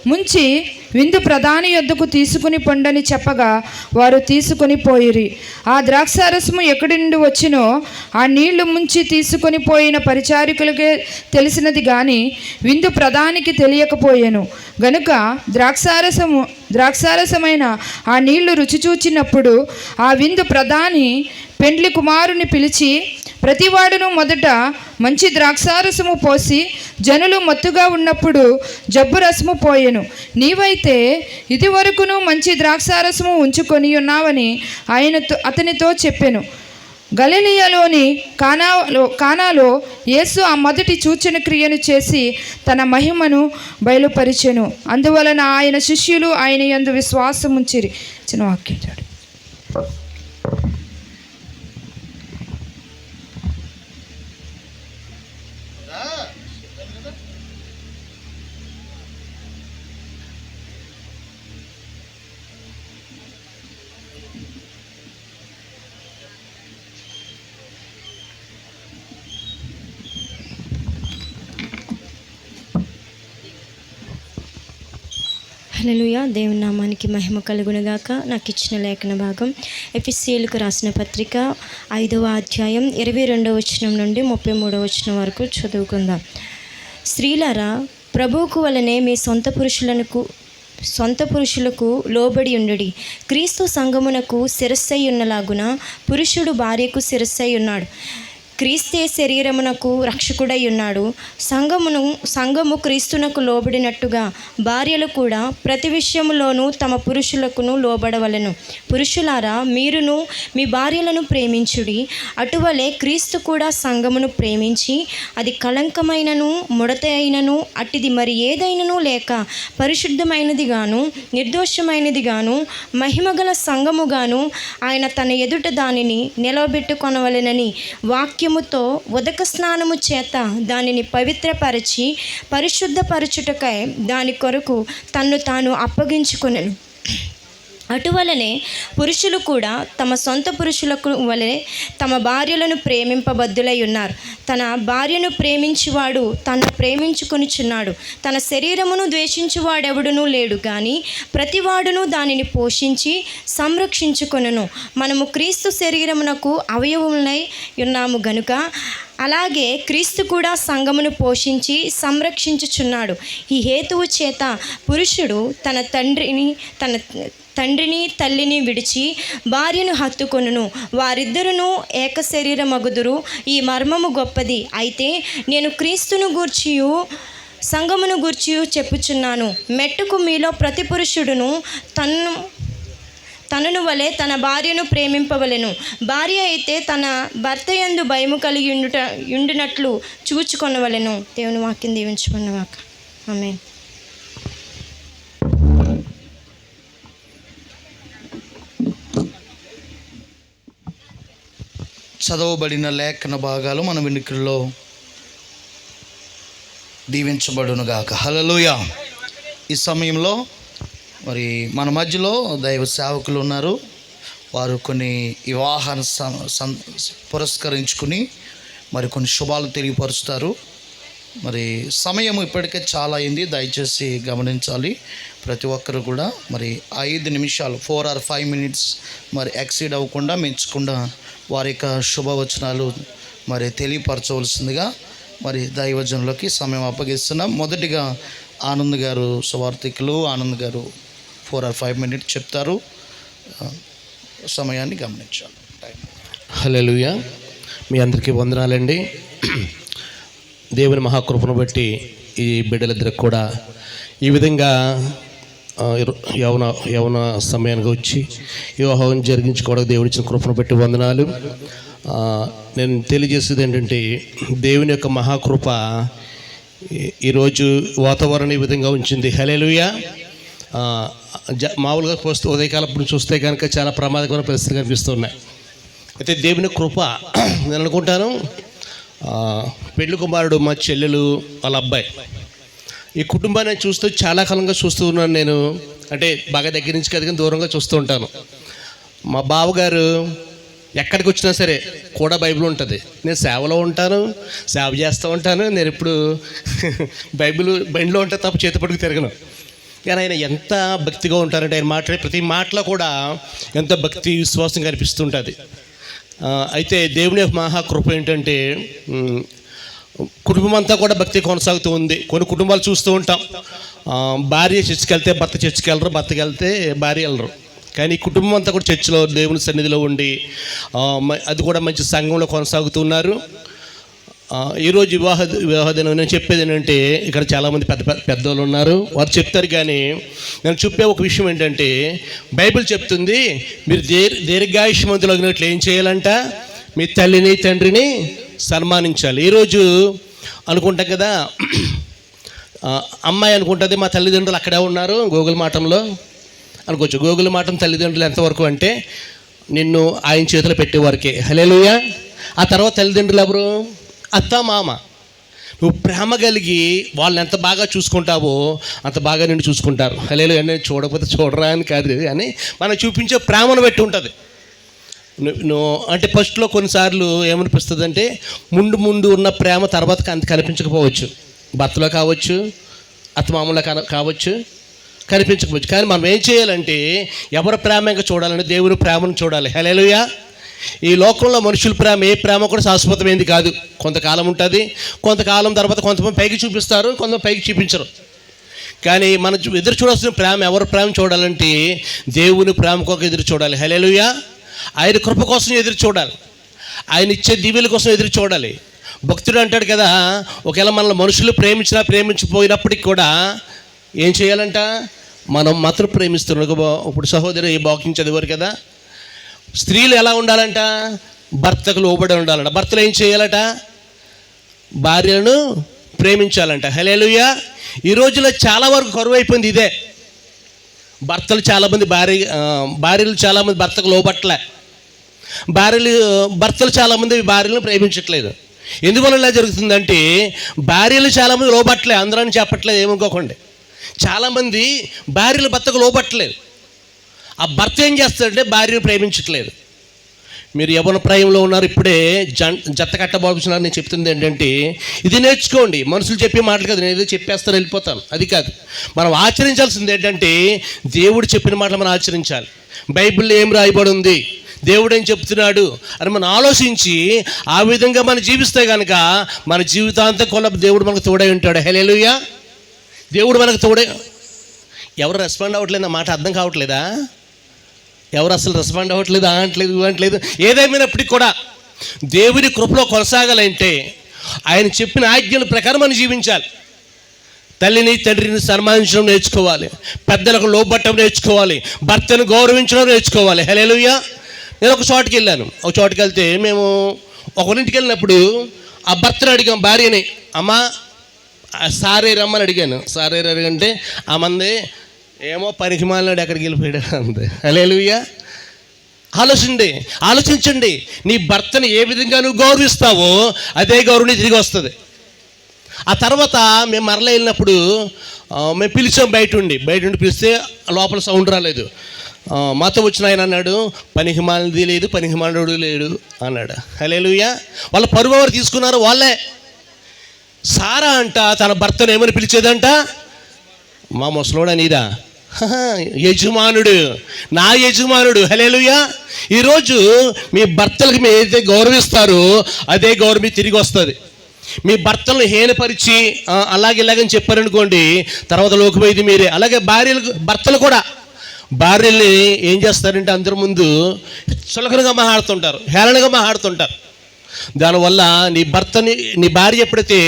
ముంచి విందు ప్రధాని యొద్దకు తీసుకుని పొండని చెప్పగా, వారు తీసుకొని పోయిరి. ఆ ద్రాక్షారసము ఎక్కడి నుండి వచ్చినో ఆ నీళ్లు ముంచి తీసుకొని పోయిన పరిచారికులకే తెలిసినది కానీ విందు ప్రధానికి తెలియకపోయాను. గనుక ద్రాక్షారసమైన ఆ నీళ్లు రుచి చూచినప్పుడు ఆ విందు ప్రధాని పెండ్లి కుమారుని పిలిచి, ప్రతివాడును మొదట మంచి ద్రాక్షారసము పోసి జనులు మత్తుగా ఉన్నప్పుడు జబ్బు రసము పోయెను. నీవైతే ఇదివరకును మంచి ద్రాక్షారసము ఉంచుకొని ఉన్నావని అతనితో చెప్పెను. గలిలయలోని కానాలో యేసు ఆ మొదటి సూచన క్రియను చేసి తన మహిమను బయలుపరిచెను. అందువలన ఆయన శిష్యులు ఆయన యందు విశ్వాసం ఉంచిరి. చిన్న వాక్యం చూడు. హల్లెలూయా. దేవుని నామానికి మహిమ కలుగునుగాక. నాకు ఇచ్చిన లేఖన భాగం ఎఫెసీయులకు రాసిన పత్రిక 5వ అధ్యాయం 22వ వచనం నుండి 33వ వచనం వరకు చదువుకుందాం. స్త్రీలారా, ప్రభువుకు వలనే మీ సొంత పురుషులకు లోబడి ఉండుడి. క్రీస్తు సంఘమునకు శిరస్సై ఉన్నలాగున పురుషుడు భార్యకు శిరస్సై ఉన్నాడు. క్రీస్తే శరీరమునకు రక్షకుడై ఉన్నాడు. సంఘము క్రీస్తునకు లోబడినట్టుగా భార్యలు కూడా ప్రతి విషయములోనూ తమ పురుషులకును లోబడవలెను. పురుషులారా, మీరును మీ భార్యలను ప్రేమించుడి. అటువలే క్రీస్తు కూడా సంఘమును ప్రేమించి అది కళంకమైనను ముడత అయినను అట్టిది మరి ఏదైనను లేక పరిశుద్ధమైనది గాను నిర్దోషమైనది గాను మహిమగల సంఘముగాను ఆయన తన ఎదుట దానిని నిలవబెట్టుకొనవలెనని వాక్యముతో ఉదక స్నానము చేత దానిని పవిత్రపరచి పరిశుద్ధపరచుటకై దాని కొరకు తన్ను తాను అప్పగించుకొనెను. అటువలనే పురుషులు కూడా తమ సొంత పురుషులకు వలె తమ భార్యలను ప్రేమింపబద్దులై ఉన్నారు. తన భార్యను ప్రేమించువాడు తను ప్రేమించుకొనిచున్నాడు. తన శరీరమును ద్వేషించువాడెవడునూ లేడు, కానీ ప్రతివాడును దానిని పోషించి సంరక్షించుకొనును. మనము క్రీస్తు శరీరమునకు అవయవములై ఉన్నాము గనుక అలాగే క్రీస్తు కూడా సంఘమును పోషించి సంరక్షించుచున్నాడు. ఈ హేతువు చేత పురుషుడు తన తండ్రిని తల్లిని విడిచి భార్యను హత్తుకొనును, వారిద్దరును ఏక శరీరమగుదురు. ఈ మర్మము గొప్పది. అయితే నేను క్రీస్తును గూర్చియు సంఘమును గూర్చియు చెప్పుచున్నాను. మెట్టుకు మీలో ప్రతి పురుషుడును తనను వలె తన భార్యను ప్రేమింపవలెను. భార్య అయితే తన భర్త యందు భయము కలిగి ఉండినట్లు చూచుకొనవలెను. దేవుని వాక్యం దీవించుకున్నవాక. ఆమేన్. చదవబడిన లేఖన భాగాలు మన వినికిడిలో దీవించబడునుగాక. హల్లెలూయా. ఈ సమయంలో మరి మన మధ్యలో దైవ సేవకులు ఉన్నారు. వారు కొన్ని వివాహాన్ని పురస్కరించుకుని మరి కొన్ని శుభాలు తెలియపరుస్తారు. మరి సమయం ఇప్పటికే చాలా అయింది, దయచేసి గమనించాలి ప్రతి ఒక్కరు కూడా. మరి 5 నిమిషాలు 4 or 5 minutes మరి ఎక్సీడ్ అవ్వకుండా మెచ్చకుండా వారి యొక్క శుభవచనాలు మరి తెలియపరచవలసిందిగా మరి దైవజనులకి సమయం అప్పగిస్తున్నాం. మొదటిగా ఆనంద్ గారు సువార్థికులు, ఆనంద్ గారు 4 or 5 minutes చెప్తారు. సమయాన్ని గమనించాలి. హల్లెలూయా. మీ అందరికీ వందనాలండి. దేవుని మహాకృపను బట్టి ఈ బిడ్డలిద్దరికి కూడా ఈ విధంగా యవన సమయానికి వచ్చి వివాహం జరిగించుకోవడానికి దేవుడిచ్చిన కృపను బట్టి వందనాలు. నేను తెలియజేసేది ఏంటంటే దేవుని యొక్క మహాకృప ఈరోజు వాతావరణం ఈ విధంగా ఉంచింది. హల్లెలూయా. మామూలుగా ఉదయకాలప్పుడు చూస్తే కనుక చాలా ప్రమాదకరమైన పరిస్థితులు కనిపిస్తున్నాయి. అయితే దేవుని కృప నేను అనుకుంటాను, పెళ్లి కుమారుడు మా చెల్లెలు వాళ్ళ అబ్బాయి, ఈ కుటుంబాన్ని చూస్తూ చాలా కాలంగా చూస్తూ ఉన్నాను నేను. అంటే బాగా దగ్గర నుంచి కదా దూరంగా చూస్తూ ఉంటాను. మా బావగారు ఎక్కడికి వచ్చినా సరే కూడా బైబిల్ ఉంటుంది. నేను సేవలో ఉంటాను, సేవ చేస్తూ ఉంటాను. నేను ఇప్పుడు బైబిల్ బండిలో ఉంటే తప్ప చేతి పట్టుకు తిరగను. కానీ ఆయన ఎంత భక్తిగా ఉంటారంటే ఆయన మాట్లాడే ప్రతి మాటలో కూడా ఎంత భక్తి విశ్వాసం కనిపిస్తుంటుంది. అయితే దేవుని యొక్క మహాకృప ఏంటంటే కుటుంబం అంతా కూడా భక్తి కొనసాగుతూ ఉంది. కొన్ని కుటుంబాలు చూస్తూ ఉంటాం, భార్య చర్చికి వెళ్తే భర్త చర్చికి వెళ్ళరు, భర్తకి వెళ్తే భార్య వెళ్ళరు. కానీ ఈ కుటుంబం అంతా కూడా చర్చిలో దేవుని సన్నిధిలో ఉండి అది కూడా మంచి సంఘంలో కొనసాగుతున్నారు. ఈరోజు వివాహ దినం నేను చెప్పేది ఏంటంటే ఇక్కడ చాలామంది పెద్దవాళ్ళు ఉన్నారు, వారు చెప్తారు. కానీ నేను చెప్పే ఒక విషయం ఏంటంటే బైబిల్ చెప్తుంది, మీరు దీర్ఘాయుష్మంతులగినట్లు ఏం చేయాలంట, మీ తల్లిని తండ్రిని సన్మానించాలి. ఈరోజు అనుకుంటాం కదా, అమ్మాయి అనుకుంటుంది మా తల్లిదండ్రులు అక్కడే ఉన్నారు గోగుల మాటంలో అనుకోవచ్చు. గోగుల మాటం తల్లిదండ్రులు ఎంతవరకు అంటే నిన్ను ఆయన చేతిలో పెట్టేవారికే. హల్లెలూయా. ఆ తర్వాత తల్లిదండ్రులు ఎవరు? అత్త మామ. నువ్వు ప్రేమ కలిగి వాళ్ళని ఎంత బాగా చూసుకుంటావో అంత బాగా నిన్ను చూసుకుంటారు. హల్లెలూయా. నేను చూడకపోతే చూడరా అని కాదు, కానీ మనం చూపించే ప్రేమను బట్టి ఉంటుంది. నువ్వు అంటే ఫస్ట్లో కొన్నిసార్లు ఏమనిపిస్తుంది అంటే ముందు ఉన్న ప్రేమ తర్వాత అంత కనిపించకపోవచ్చు. భర్తలో కావచ్చు, అత్తమామలో కావచ్చు, కనిపించకపోవచ్చు. కానీ మనం ఏం చేయాలంటే ఎవరి ప్రేమ ఇంకా చూడాలంటే దేవుని ప్రేమను చూడాలి. హల్లెలూయా. ఈ లోకంలో మనుషుల ప్రేమ ఏ ప్రేమ కూడా శాశ్వతమైంది కాదు. కొంతకాలం ఉంటుంది, కొంతకాలం తర్వాత కొంతమంది పైకి చూపిస్తారు, కొంతమంది పైకి చూపించరు. కానీ మనం ఎదురు చూడాల్సిన ప్రేమ, ఎవరి ప్రేమ చూడాలంటే దేవుని ప్రేమ కోసం ఎదురు చూడాలి. హల్లెలూయా. ఆయన కృప కోసం ఎదురు చూడాలి, ఆయన ఇచ్చే దీవెల కోసం ఎదురు చూడాలి. భక్తుడు అంటాడు కదా, ఒకవేళ మనల్ని మనుషులు ప్రేమించిపోయినప్పటికి కూడా ఏం చేయాలంట, మనం మాత్రం ప్రేమిస్తున్నాం. ఇప్పుడు సహోదరు ఈ వాక్యం చదివారు కదా, స్త్రీలు ఎలా ఉండాలంట, భర్తకు లోబడి ఉండాలంట. భర్తలు ఏం చేయాలట, భార్యలను ప్రేమించాలంట. హల్లెలూయా. ఈ రోజులో చాలా వరకు కరువు అయిపోయింది ఇదే. భర్తలు చాలామంది భార్యలు చాలామంది భర్తకు లోబట్టలే, భర్తలు చాలామంది భార్యలను ప్రేమించట్లేదు. ఎందువల్ల ఇలా జరుగుతుందంటే భార్యలు చాలామంది లోబట్టలే, అందరూ చెప్పట్లేదు ఏమనుకోకండి. చాలామంది భార్యలు భర్తకు లోబట్టలేదు. ఆ భర్త ఏం చేస్తాడంటే భార్యను ప్రేమించట్లేదు. మీరు యవ్వన ప్రాయంలో ఉన్నారు, ఇప్పుడే జత కట్టబోతున్నారు. నేను చెప్తుంది ఏంటంటే ఇది నేర్చుకోండి. మనుషులు చెప్పే మాటలు కాదు, నేను ఏదో చెప్పేస్తాను వెళ్ళిపోతాను, అది కాదు. మనం ఆచరించాల్సింది ఏంటంటే దేవుడు చెప్పిన మాటలు మనం ఆచరించాలి. బైబిల్లో ఏం రాయబడి ఉంది, దేవుడు ఏం చెప్తున్నాడు అని మనం ఆలోచించి ఆ విధంగా మనం జీవిస్తే కనుక మన జీవితాంతం కొల్ల దేవుడు మనకు తోడై ఉంటాడు. హల్లెలూయా. దేవుడు మనకు తోడే. ఎవరు రెస్పాండ్ అవ్వట్లేదు, ఆ మాట అర్థం కావట్లేదా? ఎవరు అసలు రెస్పాండ్ అవ్వట్లేదు, అనట్లేదు. ఏదేమైనప్పటికీ కూడా దేవుని కృపలో కొనసాగాలంటే ఆయన చెప్పిన ఆజ్ఞల ప్రకారం మనం జీవించాలి. తల్లిని తండ్రిని సన్మానించడం నేర్చుకోవాలి, పెద్దలకు లోబట్టడం నేర్చుకోవాలి, భర్తను గౌరవించడం నేర్చుకోవాలి. హల్లెలూయా. నేను ఒక చోటుకి వెళ్ళాను. ఒక చోటుకి వెళ్తే మేము ఒకరింటికి వెళ్ళినప్పుడు ఆ భర్తను అడిగాం, భార్యని, అమ్మా సారే రమ్మని అడిగాను. సారే అడిగంటే ఆ మంది ఏమో పనికి మాలినాడు ఎక్కడికి వెళ్ళిపోయాడు అంతే. హల్లెలూయా. ఆలోచించండి. నీ భర్తని ఏ విధంగా నువ్వు గౌరవిస్తావో అదే గౌరవం తిరిగి వస్తుంది. ఆ తర్వాత మేము మరల వెళ్ళినప్పుడు మేము పిలిచాం, బయట ఉండి పిలిస్తే లోపల సౌండ్ రాలేదు. మాతో వచ్చిన ఆయన అన్నాడు, పనికి మాలినది లేదు, పనికి మాలినోడు లేడు అన్నాడు. హల్లెలూయా. వాళ్ళ పరువు ఎవరు తీసుకున్నారు? వాళ్ళే. సారా అంట తన భర్తను ఏమని పిలిచేదంట, మా ముసలోడు అనేదా, యజమానుడు, నా యజమానుడు. హల్లెలూయా. ఈరోజు మీ భర్తలకు మీరు ఏదైతే గౌరవిస్తారో అదే గౌరవం తిరిగి వస్తుంది. మీ భర్తలను హీనపరిచి అలాగే ఇలాగని చెప్పారనుకోండి, తర్వాత లోకమైంది మీరే. అలాగే భర్తలు కూడా భార్యల్ని ఏం చేస్తారంటే అందరి ముందు చులకనగా మాట్లాడుతుంటారు, హేళనగా మాట్లాడుతుంటారు. దానివల్ల నీ భార్య ఎప్పుడైతే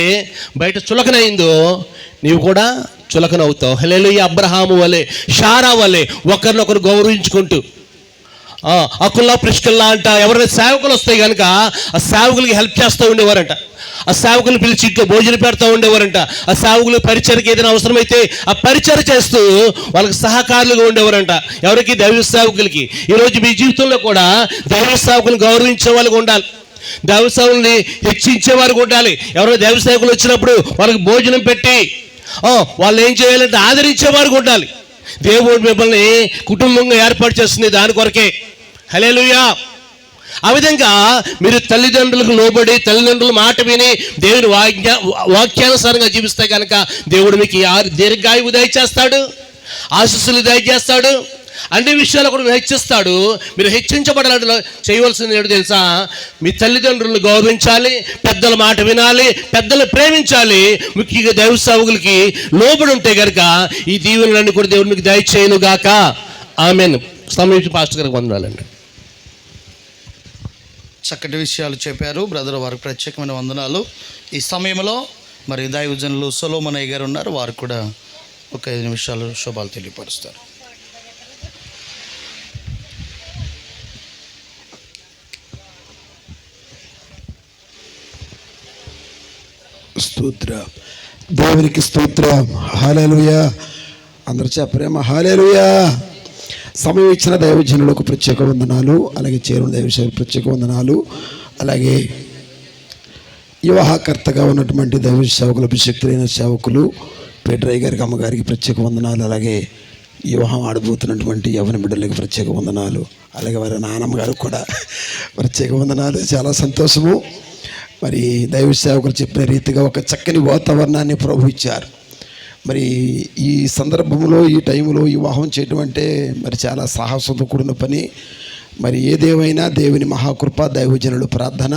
బయట చులకనైందో నీవు కూడా చులకనవుతావు. హల్లెలూయా. అబ్రహాము వలె, షారా వలె ఒకరినొకరు గౌరవించుకుంటూ, అకుల్లా ప్రిష్కల్లా అంట ఎవరైనా సేవకులు వస్తాయి కనుక ఆ సేవకులకి హెల్ప్ చేస్తూ ఉండేవారంట. ఆ సేవకులు పిలిచి ఇంట్లో భోజనం పెడతా ఉండేవారంట. ఆ సేవకులు పరిచయకి ఏదైనా అవసరమైతే ఆ పరిచయం చేస్తూ వాళ్ళకి సహకారులుగా ఉండేవారంట. ఎవరికి? దైవ సేవకులకి. ఈరోజు మీ జీవితంలో కూడా దైవ సేవకులను గౌరవించే వాళ్ళకి ఉండాలి, దైవ సేవకుల్ని హెచ్చించేవారికి ఉండాలి. ఎవరైనా దైవ సేవకులు వచ్చినప్పుడు వాళ్ళకి భోజనం పెట్టి వాళ్ళు ఏం చేయాలంటే ఆదరించేవారికి ఉండాలి. దేవుడు మిమ్మల్ని కుటుంబంగా ఏర్పాటు చేస్తుంది దాని కొరకే. హల్లెలూయా. ఆ విధంగా మీరు తల్లిదండ్రులకు లోబడి తల్లిదండ్రుల మాట విని దేవుని వాక్యానుసారంగా జీవిస్తే కనుక దేవుడు మీకు దీర్ఘాయువు దయచేస్తాడు, ఆశీస్సులు దయచేస్తాడు, అన్ని విషయాలు కూడా హెచ్చిస్తాడు. మీరు హెచ్చించబడాలంటే చేయవలసింది ఏంటో తెలుసా? మీ తల్లిదండ్రులను గౌరవించాలి, పెద్దల మాట వినాలి, పెద్దలు ప్రేమించాలి. ముఖ్యంగా దైవ సేవకులకి లోబడి ఉంటే కనుక ఈ దీవెనలన్నీ కూడా దేవుడు మీకు దయచేయను గాక. ఆమేన్. సమయం పాస్టర్ గారికి వందనాలండి. చక్కటి విషయాలు చెప్పారు బ్రదర్, వారికి ప్రత్యేకమైన వందనాలు. ఈ సమయంలో మరి దైవజనులు సొలొమోనయ్య గారు ఉన్నారు, వారు కూడా ఒక 5 నిమిషాలు శుభాలు తెలియపరుస్తారు. స్తోత్ర, దేవునికి స్తోత్రం. హల్లెలూయా. అందరూ చెప్పరేమో హల్లెలూయా. సమయం ఇచ్చిన దైవజనులకు ప్రత్యేక వందనాలు, అలాగే చేరున్న దైవజనులకు ప్రత్యేక వందనాలు, అలాగే వివాహకర్తగా ఉన్నటువంటి దైవ సేవకులు, అభిషక్తులైన సేవకులు పేటరయ్య గారికి, అమ్మగారికి ప్రత్యేక వందనాలు, అలాగే వివాహం ఆడబోతున్నటువంటి యవన బిడ్డలకు ప్రత్యేక వందనాలు, అలాగే వారి నాన్నమ్మ గారికి కూడా ప్రత్యేక వందనాలు. చాలా సంతోషము. మరి దైవ సేవకులు చెప్పిన రీతిగా ఒక చక్కని వాతావరణాన్ని ప్రభు ఇచ్చారు. మరి ఈ సందర్భంలో ఈ టైంలో వివాహం చేయడం అంటే మరి చాలా సాహసంతో కూడిన పని. మరి ఏదేమైనా దేవుని మహాకృప, దైవజనులు ప్రార్థన,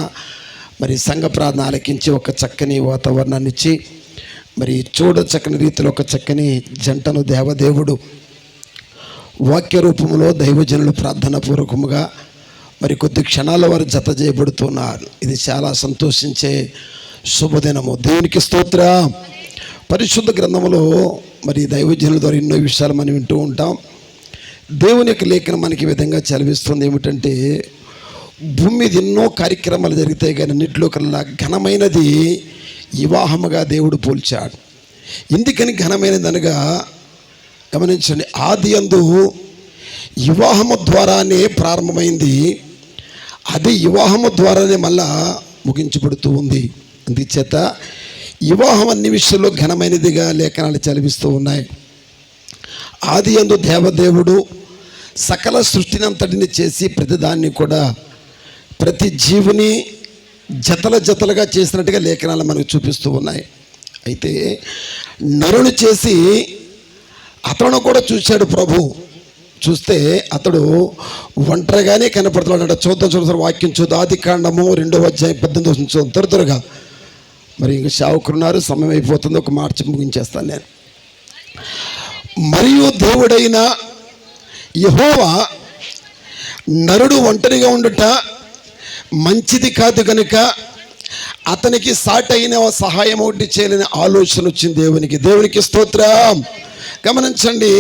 మరి సంఘ ప్రార్థన ఆలకించి ఒక చక్కని వాతావరణాన్ని ఇచ్చి మరి చక్కని రీతిలో ఒక చక్కని జంటను దేవదేవుడు వాక్య రూపంలో దైవజనులు ప్రార్థన పూర్వకముగా మరి కొద్ది క్షణాల వారు జత చేయబడుతున్నారు. ఇది చాలా సంతోషించే శుభదినము. దేవునికి స్తోత్రం. పరిశుద్ధ గ్రంథంలో మరి దైవజనుల ద్వారా ఎన్నో విషయాలు మనం వింటూ ఉంటాం. దేవుని యొక్క లేఖనం మనకి ఈ విధంగా చదివిస్తుంది. ఏమిటంటే భూమి మీద ఎన్నో కార్యక్రమాలు జరుగుతాయి, కానీ అన్నింటిలో కల్లా ఘనమైనది వివాహముగా దేవుడు పోల్చాడు. ఎందుకని ఘనమైనది అనగా గమనించండి, ఆది యందు వివాహము ద్వారానే ప్రారంభమైంది, అది వివాహము ద్వారానే మళ్ళా ముగించబడుతూ ఉంది. అందుచేత వివాహం అన్ని విషయంలో ఘనమైనదిగా లేఖనాలు చదివిస్తూ ఉన్నాయి. ఆది యందు దేవదేవుడు సకల సృష్టిని అంతటిని చేసి ప్రతిదాన్ని కూడా ప్రతి జీవుని జతలుగా చేసినట్టుగా లేఖనాలు మనకు చూపిస్తూ ఉన్నాయి. అయితే నరుని చేసి అతను కూడా చూశాడు ప్రభు. చూస్తే అతడు ఒంటరిగానే కనపడుతున్నాడు. చూద్దాం వాక్యం చూద్దాం. ఆదికాండము 2వ అధ్యాయం 18 చూద్దాం త్వరగా. మరి ఇంక సేవకులున్నారు, సమయం అయిపోతుంది, ఒక మాట ముగించేస్తాను నేను. మరియు దేవుడైన యెహోవా నరుడు ఒంటరిగా ఉండుట మంచిది కాదు కనుక అతనికి సాటైన సహాయం ఒకటి చేయలేని ఆలోచన వచ్చింది దేవునికి స్తోత్రం. గమనించండి,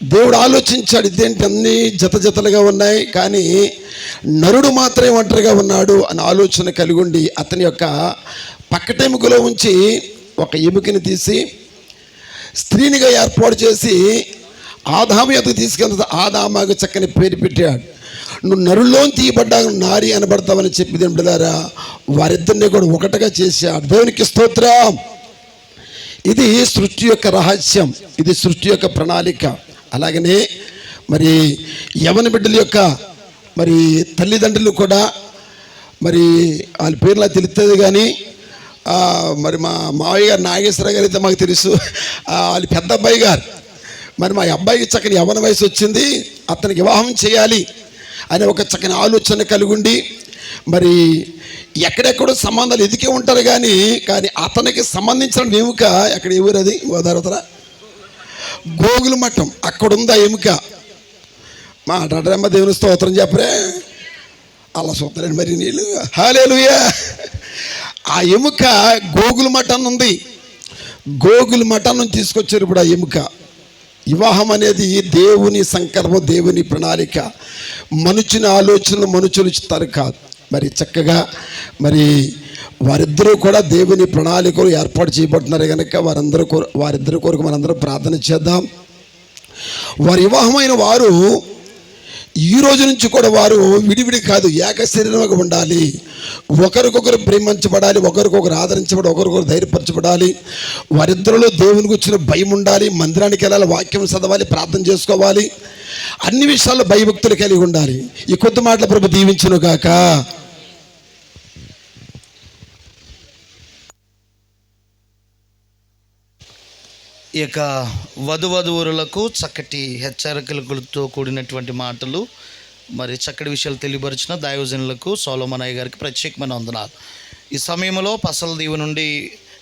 దేవుడు ఆలోచించాడు, ఇదేంటి అన్నీ జతలుగా ఉన్నాయి, కానీ నరుడు మాత్రమే ఒంటరిగా ఉన్నాడు అని ఆలోచన కలిగి ఉండి అతని యొక్క పక్కటెముకలో ఉంచి ఒక ఎముకని తీసి స్త్రీనిగా ఏర్పాటు చేసి ఆదాము ఎదుగు తీసుకెళ్తా ఆదామాకు చక్కని పేరు పెట్టాడు. నువ్వు నరుల్లో తీయబడ్డా నారి అనబడతావని చెప్పి దేవుడారా వారిద్దరిని కూడా ఒకటిగా చేశాడు. దేవునికి స్తోత్రం. ఇది సృష్టి యొక్క రహస్యం, ఇది సృష్టి యొక్క ప్రణాళిక. అలాగనే మరి యవన బిడ్డల యొక్క మరి తల్లిదండ్రులు కూడా మరి వాళ్ళ పేర్లా తెలుస్తుంది, కానీ మరి మా మావయ్య గారు నాగేశ్వర గారు అయితే మాకు తెలుసు. వాళ్ళ పెద్ద అబ్బాయి గారు, మరి మా అబ్బాయికి చక్కని యవన వయసు వచ్చింది, అతనికి వివాహం చేయాలి అనే ఒక చక్కని ఆలోచన కలిగి ఉండి మరి ఎక్కడెక్కడో సంబంధాలు ఎదికే ఉంటారు కానీ అతనికి సంబంధించిన ఎముక ఎక్కడ ఎవరు అది గోదావరి గోగుల మఠం అక్కడ ఉందా ఎముక. మాట్లాడరమ్మ దేవుని స్తోత్రం చెప్పరే, అలా చూస్తారండి మరి నీళ్ళు. హల్లెలూయా. ఆ ఎముక గోగుల మఠం ఉంది. గోగుల మఠం నుంచి తీసుకొచ్చారు ఇప్పుడు ఆ ఎముక. వివాహం అనేది దేవుని సంకల్పం, దేవుని ప్రణాళిక. మనుషుని ఆలోచనలు మనుషులు ఇస్తారు కాదు. మరి చక్కగా మరి వారిద్దరూ కూడా దేవుని ప్రణాళికలు ఏర్పాటు చేయబడుతున్నారు కనుక వారిద్దరి కొరకు మనందరం ప్రార్థన చేద్దాం. వారి వివాహమైన వారు ఈ రోజు నుంచి కూడా వారు విడివిడి కాదు, ఏక శరీరంగా ఉండాలి. ఒకరికొకరు ప్రేమించబడాలి, ఒకరికొకరు ఆదరించబడి, ఒకరికొకరు ధైర్యపరచబడాలి. వారిద్దరిలో దేవుని గురించిన భయం ఉండాలి. మందిరానికి వెళ్ళాలి, వాక్యం చదవాలి, ప్రార్థన చేసుకోవాలి. అన్ని విషయాల్లో భయభక్తులు కలిగి ఉండాలి. ఈ కొద్ది మాటల ప్రభు దీవించును గాక. ఇక వధువధువులకు చక్కటి హెచ్చరికలతో కూడినటువంటి మాటలు, మరి చక్కటి విషయాలు తెలియపరిచిన దైవజనులకు సొలొమోన్ అయ్య గారికి ప్రత్యేకమైన వందనాలు. ఈ సమయంలో పసల దీవు నుండి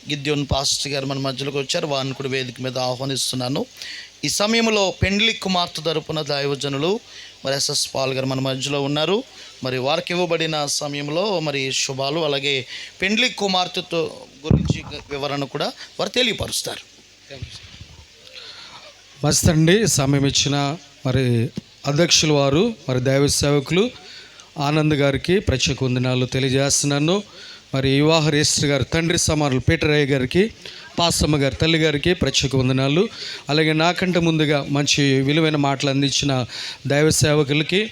గిద్యోన్ పాస్టర్ గారు మన మధ్యలోకి వచ్చారు. వారిని కూడా వేదిక మీద ఆహ్వానిస్తున్నాను. ఈ సమయంలో పెండ్లి కుమార్తె తరపున దైవజనులు మరి ఎస్ఎస్ పాల్ గారు మన మధ్యలో ఉన్నారు. మరి వారికి ఇవ్వబడిన సమయంలో మరి శుభాలు, అలాగే పెండ్లి కుమార్తెతో గురించి వివరణ కూడా వారు తెలియపరుస్తారు. మస్తండి సమయం ఇచ్చిన మరి అధ్యక్షులు వారు, మరి దైవ సేవకులు ఆనంద్ గారికి ప్రత్యేక వందనాలు తెలియజేస్తున్నాను. మరి వివాహ రిజిస్టర్ గారు తండ్రి సమానులు పీటర్ అయ్య గారికి, పాసమ్మ గారి తల్లి గారికి ప్రత్యేక వందనాలు. అలాగే నాకంటే ముందుగా మంచి విలువైన మాటలు అందించిన దైవ సేవకులకి,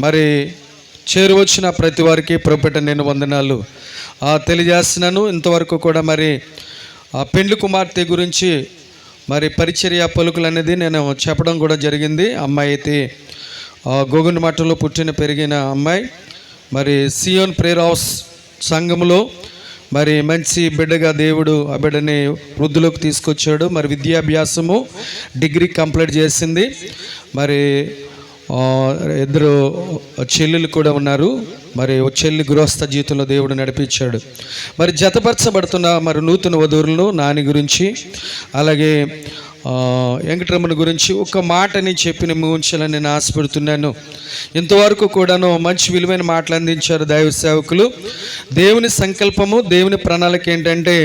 మరి చేరువచ్చిన ప్రతి వారికి ప్రభుపేట నేను వందనాలు తెలియజేస్తున్నాను. ఇంతవరకు కూడా మరి పెండ్లి కుమార్తె గురించి మరి పరిచర్య పలుకులు అనేది నేను చెప్పడం కూడా జరిగింది. అమ్మాయి అయితే గోగుండ మఠంలో పుట్టిన పెరిగిన అమ్మాయి. మరి సియోన్ ప్రేయర్ హౌస్ సంఘంలో మరి మంచి బిడ్డగా దేవుడు ఆ బిడ్డని వృద్ధులకు తీసుకొచ్చాడు. మరి విద్యాభ్యాసము డిగ్రీ కంప్లీట్ చేసింది. మరి ఇద్దరు చెల్లెలు కూడా ఉన్నారు. మరి చెల్లి గృహస్థ జీవితంలో దేవుడు నడిపించాడు. మరి జతపరచబడుతున్న మరి నూతన వధువులను నాని గురించి, అలాగే వెంకటరమణ గురించి ఒక మాటని చెప్పి నేను ముగించాలని నేను ఆశపడుతున్నాను. ఇంతవరకు కూడాను మంచి విలువైన మాటలు అందించారు దైవ సేవకులు. దేవుని సంకల్పము, దేవుని ప్రణాళిక ఏంటంటే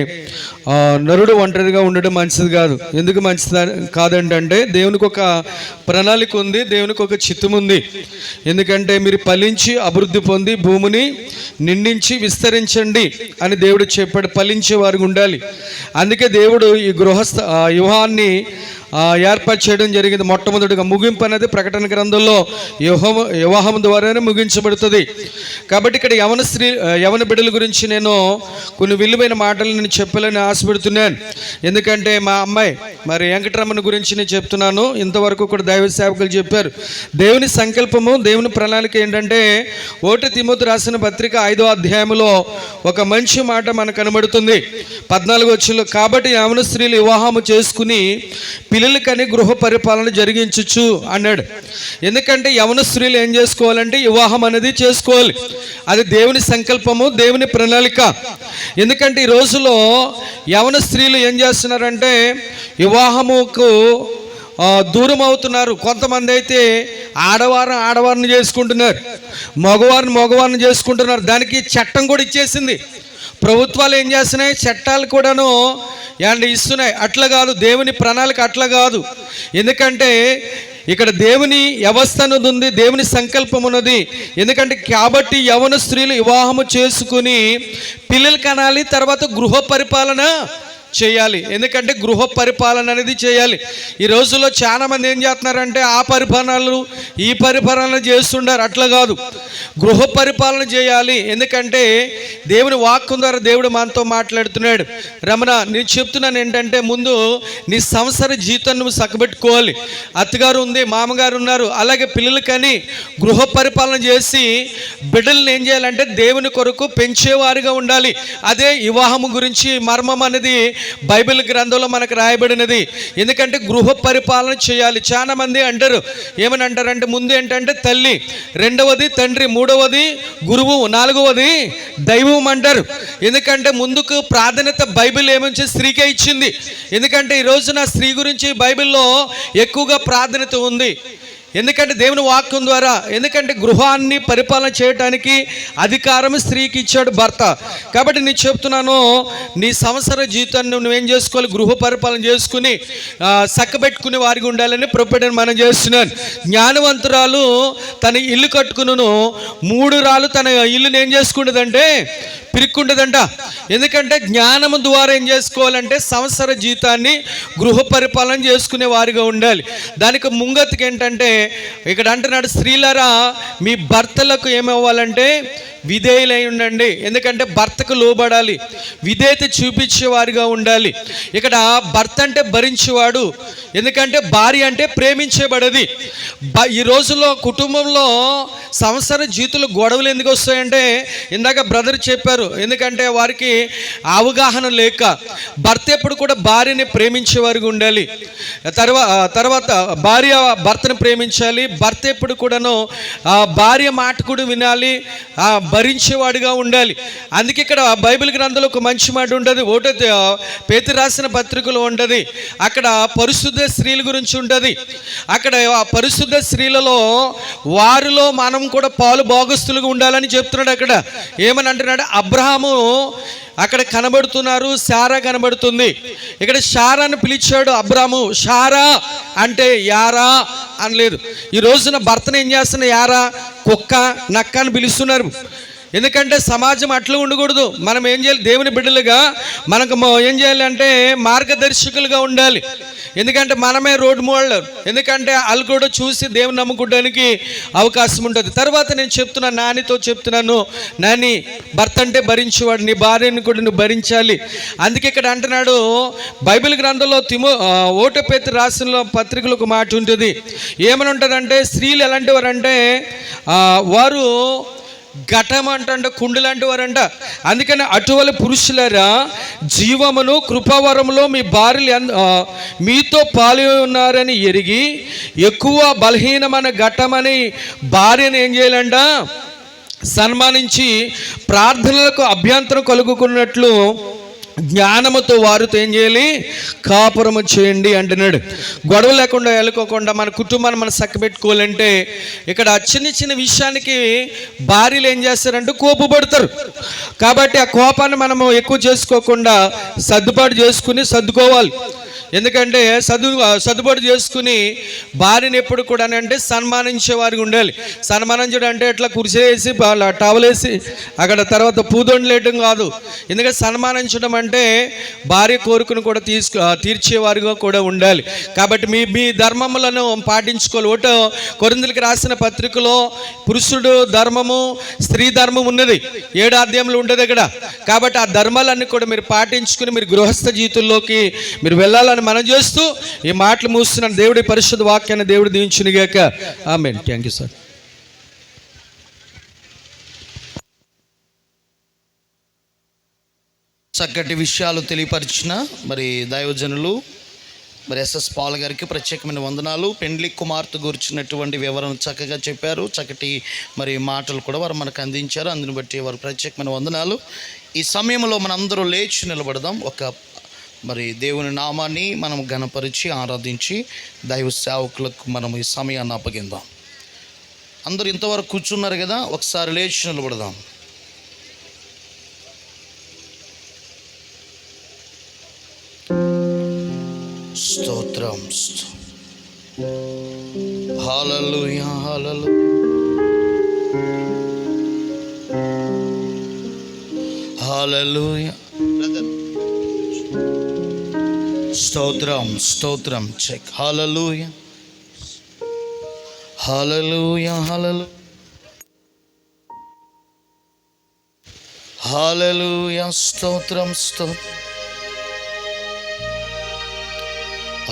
నరుడు ఒంటరిగా ఉండడం మంచిది కాదు. ఎందుకు మంచిది కాదంటే దేవునికి ఒక ప్రణాళిక ఉంది, దేవునికి ఒక చిత్తం ఉంది. ఎందుకంటే మీరు ఫలించి అభివృద్ధి పొంది భూమిని నిండించి విస్తరించండి అని దేవుడు చెప్పాడు. ఫలించే వారికి ఉండాలి. అందుకే దేవుడు ఈ వివాహాన్ని ఏర్పాటు చేయడం జరిగింది. మొట్టమొదటిగా ముగింపు అనేది ప్రకటన గ్రంథంలో వివాహం ద్వారానే ముగించబడుతుంది. కాబట్టి ఇక్కడ యవన బిడ్డల గురించి నేను కొన్ని విలువైన మాటలు నేను చెప్పాలని ఆశపడుతున్నాను. ఎందుకంటే మా అమ్మాయి మరి వెంకటరమణ గురించి నేను చెప్తున్నాను. ఇంతవరకు కూడా దైవ సేవకులు చెప్పారు. దేవుని సంకల్పము, దేవుని ప్రణాళిక ఏంటంటే 1 తిమోతి రాసిన పత్రిక 5వ అధ్యాయంలో ఒక మంచి మాట మనకు కనబడుతుంది. 14వ వచనంలో, కాబట్టి యవన స్త్రీలు వివాహము చేసుకుని పిల్లలకని గృహ పరిపాలన జరిగించచ్చు అన్నాడు. ఎందుకంటే యవన స్త్రీలు ఏం చేసుకోవాలంటే వివాహం అనేది చేసుకోవాలి. అది దేవుని సంకల్పము, దేవుని ప్రణాళిక. ఎందుకంటే ఈ రోజులో యవన స్త్రీలు ఏం చేస్తున్నారంటే వివాహముకు దూరం అవుతున్నారు. కొంతమంది అయితే ఆడవారిని చేసుకుంటున్నారు, మగవారిని చేసుకుంటున్నారు. దానికి చట్టం కూడా ఇచ్చేసింది. ప్రభుత్వాలు ఏం చేస్తున్నాయి, చట్టాలు కూడాను ఇస్తున్నాయి. అట్లా కాదు, దేవుని ప్రణాళిక అట్లా కాదు. ఎందుకంటే ఇక్కడ దేవుని వ్యవస్థ అనేది ఉంది, దేవుని సంకల్పం ఉన్నది. ఎందుకంటే కాబట్టి యవన స్త్రీలు వివాహము చేసుకుని పిల్లలు కనాలి, తర్వాత గృహ పరిపాలన చేయాలి. ఎందుకంటే గృహ పరిపాలన అనేది చేయాలి. ఈ రోజుల్లో చాలామంది ఏం చేస్తున్నారంటే ఆ పరిపాలనలు ఈ పరిపాలన చేస్తుండారు. అట్లా కాదు, గృహ పరిపాలన చేయాలి. ఎందుకంటే దేవుని వాక్కు ద్వారా దేవుడు మనతో మాట్లాడుతున్నాడు. రమణ, నేను చెప్తున్నాను ఏంటంటే ముందు నీ సంవత్సర జీతం నువ్వు చక్కబెట్టుకోవాలి. అత్తగారు ఉంది, మామగారు ఉన్నారు, అలాగే పిల్లలకని గృహ పరిపాలన చేసి బిడ్డలను ఏం చేయాలంటే దేవుని కొరకు పెంచేవారిగా ఉండాలి. అదే వివాహము గురించి మర్మం అనేది బైబిల్ గ్రంథంలో మనకు రాయబడినది. ఎందుకంటే గృహ పరిపాలన చేయాలి. చాలా మంది అంటారు, ఏమని అంటారంటే ముందు ఏంటంటే తల్లి, రెండవది తండ్రి, మూడవది గురువు, నాలుగవది దైవం అంటారు. ఎందుకంటే ముందుకు ప్రాధాన్యత బైబిల్ ఏమొచ్చి స్త్రీకే ఇచ్చింది. ఎందుకంటే ఈ రోజున స్త్రీ గురించి బైబిల్లో ఎక్కువగా ప్రాధాన్యత ఉంది. ఎందుకంటే దేవుని వాక్యం ద్వారా, ఎందుకంటే గృహాన్ని పరిపాలన చేయడానికి అధికారం స్త్రీకి ఇచ్చాడు భర్త. కాబట్టి నేను చెప్తున్నాను, నీ సంవత్సర జీవితాన్ని నువ్వేం చేసుకోవాలి, గృహ పరిపాలన చేసుకుని చక్కబెట్టుకునే వారికి ఉండాలని ప్రొపెడని మనం చేస్తున్నాను. జ్ఞానవంతురాలు తన ఇల్లు కట్టుకును 3 రాళ్ళు తన ఇల్లుని ఏం చేసుకుంటుందంటే పిరుక్కుంటుందంట. ఎందుకంటే జ్ఞానము ద్వారా ఏం చేసుకోవాలంటే సంవత్సర జీతాన్ని గృహ పరిపాలన చేసుకునే వారిగా ఉండాలి. దానికి ముంగతికి ఏంటంటే ఇక్కడ అంటున్నాడు, స్త్రీలరా మీ భర్తలకు ఏమవ్వాలంటే విధేయులై ఉండండి. ఎందుకంటే భర్తకు లోబడాలి, విధేయత చూపించేవారిగా ఉండాలి. ఇక్కడ భర్త అంటే భరించేవాడు, ఎందుకంటే భార్య అంటే ప్రేమించబడది. ఈ రోజుల్లో కుటుంబంలో సంవత్సర జీతులు గొడవలు ఎందుకు వస్తాయంటే ఇందాక బ్రదర్ చెప్పారు, ఎందుకంటే వారికి అవగాహన లేక. భర్త ఎప్పుడు కూడా భార్యని ప్రేమించేవారిగా ఉండాలి. తర్వాత భార్య భర్తను ప్రేమించాలి. భర్త ఎప్పుడు కూడాను భార్య మాట కూడా వినాలి, భరించేవాడిగా ఉండాలి. అందుకే ఇక్కడ బైబిల్ గ్రంథంలో ఒక మంచి మాట ఉంటుంది. 1 పేతురు రాసిన పత్రికలో ఉంటుంది. అక్కడ పరిశుద్ధ స్త్రీల గురించి ఉంటుంది. అక్కడ పరిశుద్ధ స్త్రీలలో వారిలో మనం కూడా పాలు భాగస్తులుగా ఉండాలని చెప్తున్నాడు. అక్కడ ఏమని అంటున్నాడు, అబ్రహాము అక్కడ కనబడుతున్నారు, శారా కనబడుతుంది. ఇక్కడ శారాను పిలిచాడు అబ్రాము. శారా అంటే యారా అనలేదు. ఈ రోజున భర్తను ఏం చేస్తున్న యారా, కుక్క, నక్క అని పిలుస్తున్నారు. ఎందుకంటే సమాజం అట్లా ఉండకూడదు. మనం ఏం చేయాలి, దేవుని బిడ్డలుగా మనకు ఏం చేయాలి అంటే మార్గదర్శకులుగా ఉండాలి. ఎందుకంటే మనమే రోడ్ మోడల్. ఎందుకంటే వాళ్ళు కూడా చూసి దేవుని నమ్ముకోవడానికి అవకాశం ఉంటుంది. తర్వాత నేను చెప్తున్నాను, నానితో చెప్తున్నాను, నాని భర్త అంటే భరించేవాడు, నీ భార్యని కూడా నువ్వు భరించాలి. అందుకే ఇక్కడ అంటున్నాడు బైబిల్ గ్రంథంలో 1 పేతురు రాసిన పత్రికలో ఒక మాట ఉంటుంది. ఏమని ఉంటుందంటే స్త్రీలు ఎలాంటి వారంటే వారు ఘటం అంట, కుండు లాంటి వారంట. అందుకని అటువల పురుషులరా జీవమును కృపావరములో మీ భార్యలు మీతో పాలు ఉన్నారని ఎరిగి ఎక్కువ బలహీనమైన ఘటమని భార్యను ఏం చేయాలంట, సన్మానించి ప్రార్థనలకు అభ్యంతరం కలుగుకున్నట్లు జ్ఞానముతో వారితో ఏం చేయాలి? కాపురము చేయండి అంటున్నాడు. గొడవ లేకుండా వెళ్ళుకోకుండా మన కుటుంబాన్ని మనం చక్కబెట్టుకోవాలంటే ఇక్కడ చిన్న చిన్న విషయానికి భార్యలు ఏం చేస్తారంటే కోపపడతారు. కాబట్టి ఆ కోపాన్ని మనము ఎక్కువ చేసుకోకుండా సర్దుబాటు చేసుకుని సర్దుకోవాలి. ఎందుకంటే సర్దుబాటు చేసుకుని భార్యని ఎప్పుడు కూడా అంటే సన్మానించే వారికి ఉండాలి. సన్మానించడం అంటే ఎట్లా కుర్చేసి టవల్ వేసి అక్కడ తర్వాత పూదొండలేయడం కాదు. ఎందుకంటే సన్మానించడం అంటే భార్య కోరికను కూడా తీర్చేవారిగా కూడా ఉండాలి. కాబట్టి మీ ధర్మములను పాటించుకోవాలి. ఒకటో కొరింథీయులకు రాసిన పత్రికలో పురుషుడు ధర్మము స్త్రీ ధర్మం ఉన్నది, 7 అధ్యాయంలో ఉంటుంది అక్కడ. కాబట్టి ఆ ధర్మాలన్నీ కూడా మీరు పాటించుకుని మీరు గృహస్థ జీవితంలోకి మీరు వెళ్ళాలని మనం చేస్తూ ఈ మాటలు మూస్తున్నాను. దేవుడి పరిశుద్ధ వాక్యాన్ని దేవుడు దీవించునుగాక. ఆమేన్. Thank you sir. చక్కటి విషయాలు తెలియపరిచిన మరి దైవజనులు మరి ఎస్ఎస్ పాల్ గారికి ప్రత్యేకమైన వందనాలు. పెండ్లి కుమార్తె గురించినటువంటి వివరణ చక్కగా చెప్పారు. చక్కటి మరి మాటలు కూడా వారు మనకు అందించారు. అందుని బట్టి వారు ప్రత్యేకమైన వందనాలు. ఈ సమయంలో మనందరూ లేచి నిలబడదాం. మరి దేవుని నామాన్ని మనం ఘనపరిచి ఆరాధించి దైవ సేవకులకు మనం ఈ సమయాన్ని అప్పగిద్దాం. అందరూ ఇంతవరకు కూర్చున్నారు కదా, ఒకసారి లేచి నిలబడదాం. స్తోత్రం. హల్లెలూయా, హల్లెలూయా, హల్లెలూయా. స్తోత్రం, స్తోత్రం. చెక్. హల్లెలూయా, హల్లెలూయా, హల్లెలూయా, హల్లెలూయా. స్తోత్రం, స్తోత్రం.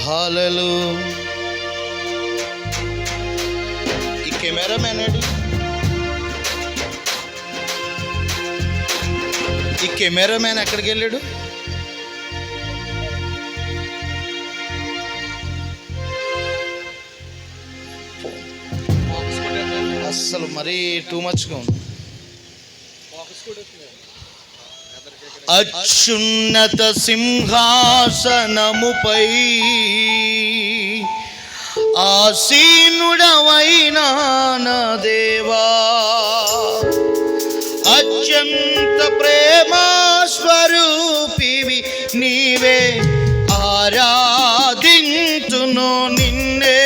హల్లెలూయా. ఈ కెమెరా మ్యాన్ ఏడు? ఈ కెమెరా మ్యాన్ ఎక్కడికి వెళ్ళాడు? అస్సలు మరీ టూ మచ్గా ఉంది. అత్యున్నత సింహాసనముపై ఆసీనుడవైనా నా దేవా, అత్యంత ప్రేమా స్వరూపివి నీవే, ఆరాధింతును నిన్నే.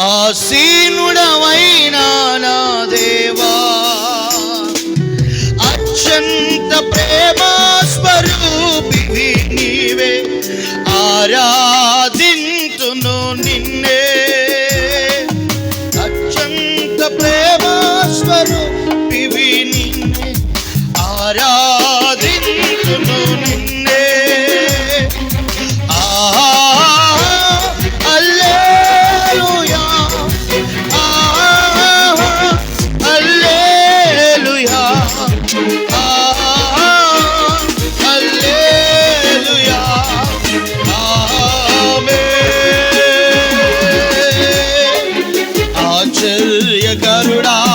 ఆసీనుడవైనా నా దేవా, అత్యంత ప్రేమా స్వరూపివి నీవే, ఆరాధింతును నిన్నే. అత్యంత ప్రేమా స్వరూపివి నిన్నే, ఆరా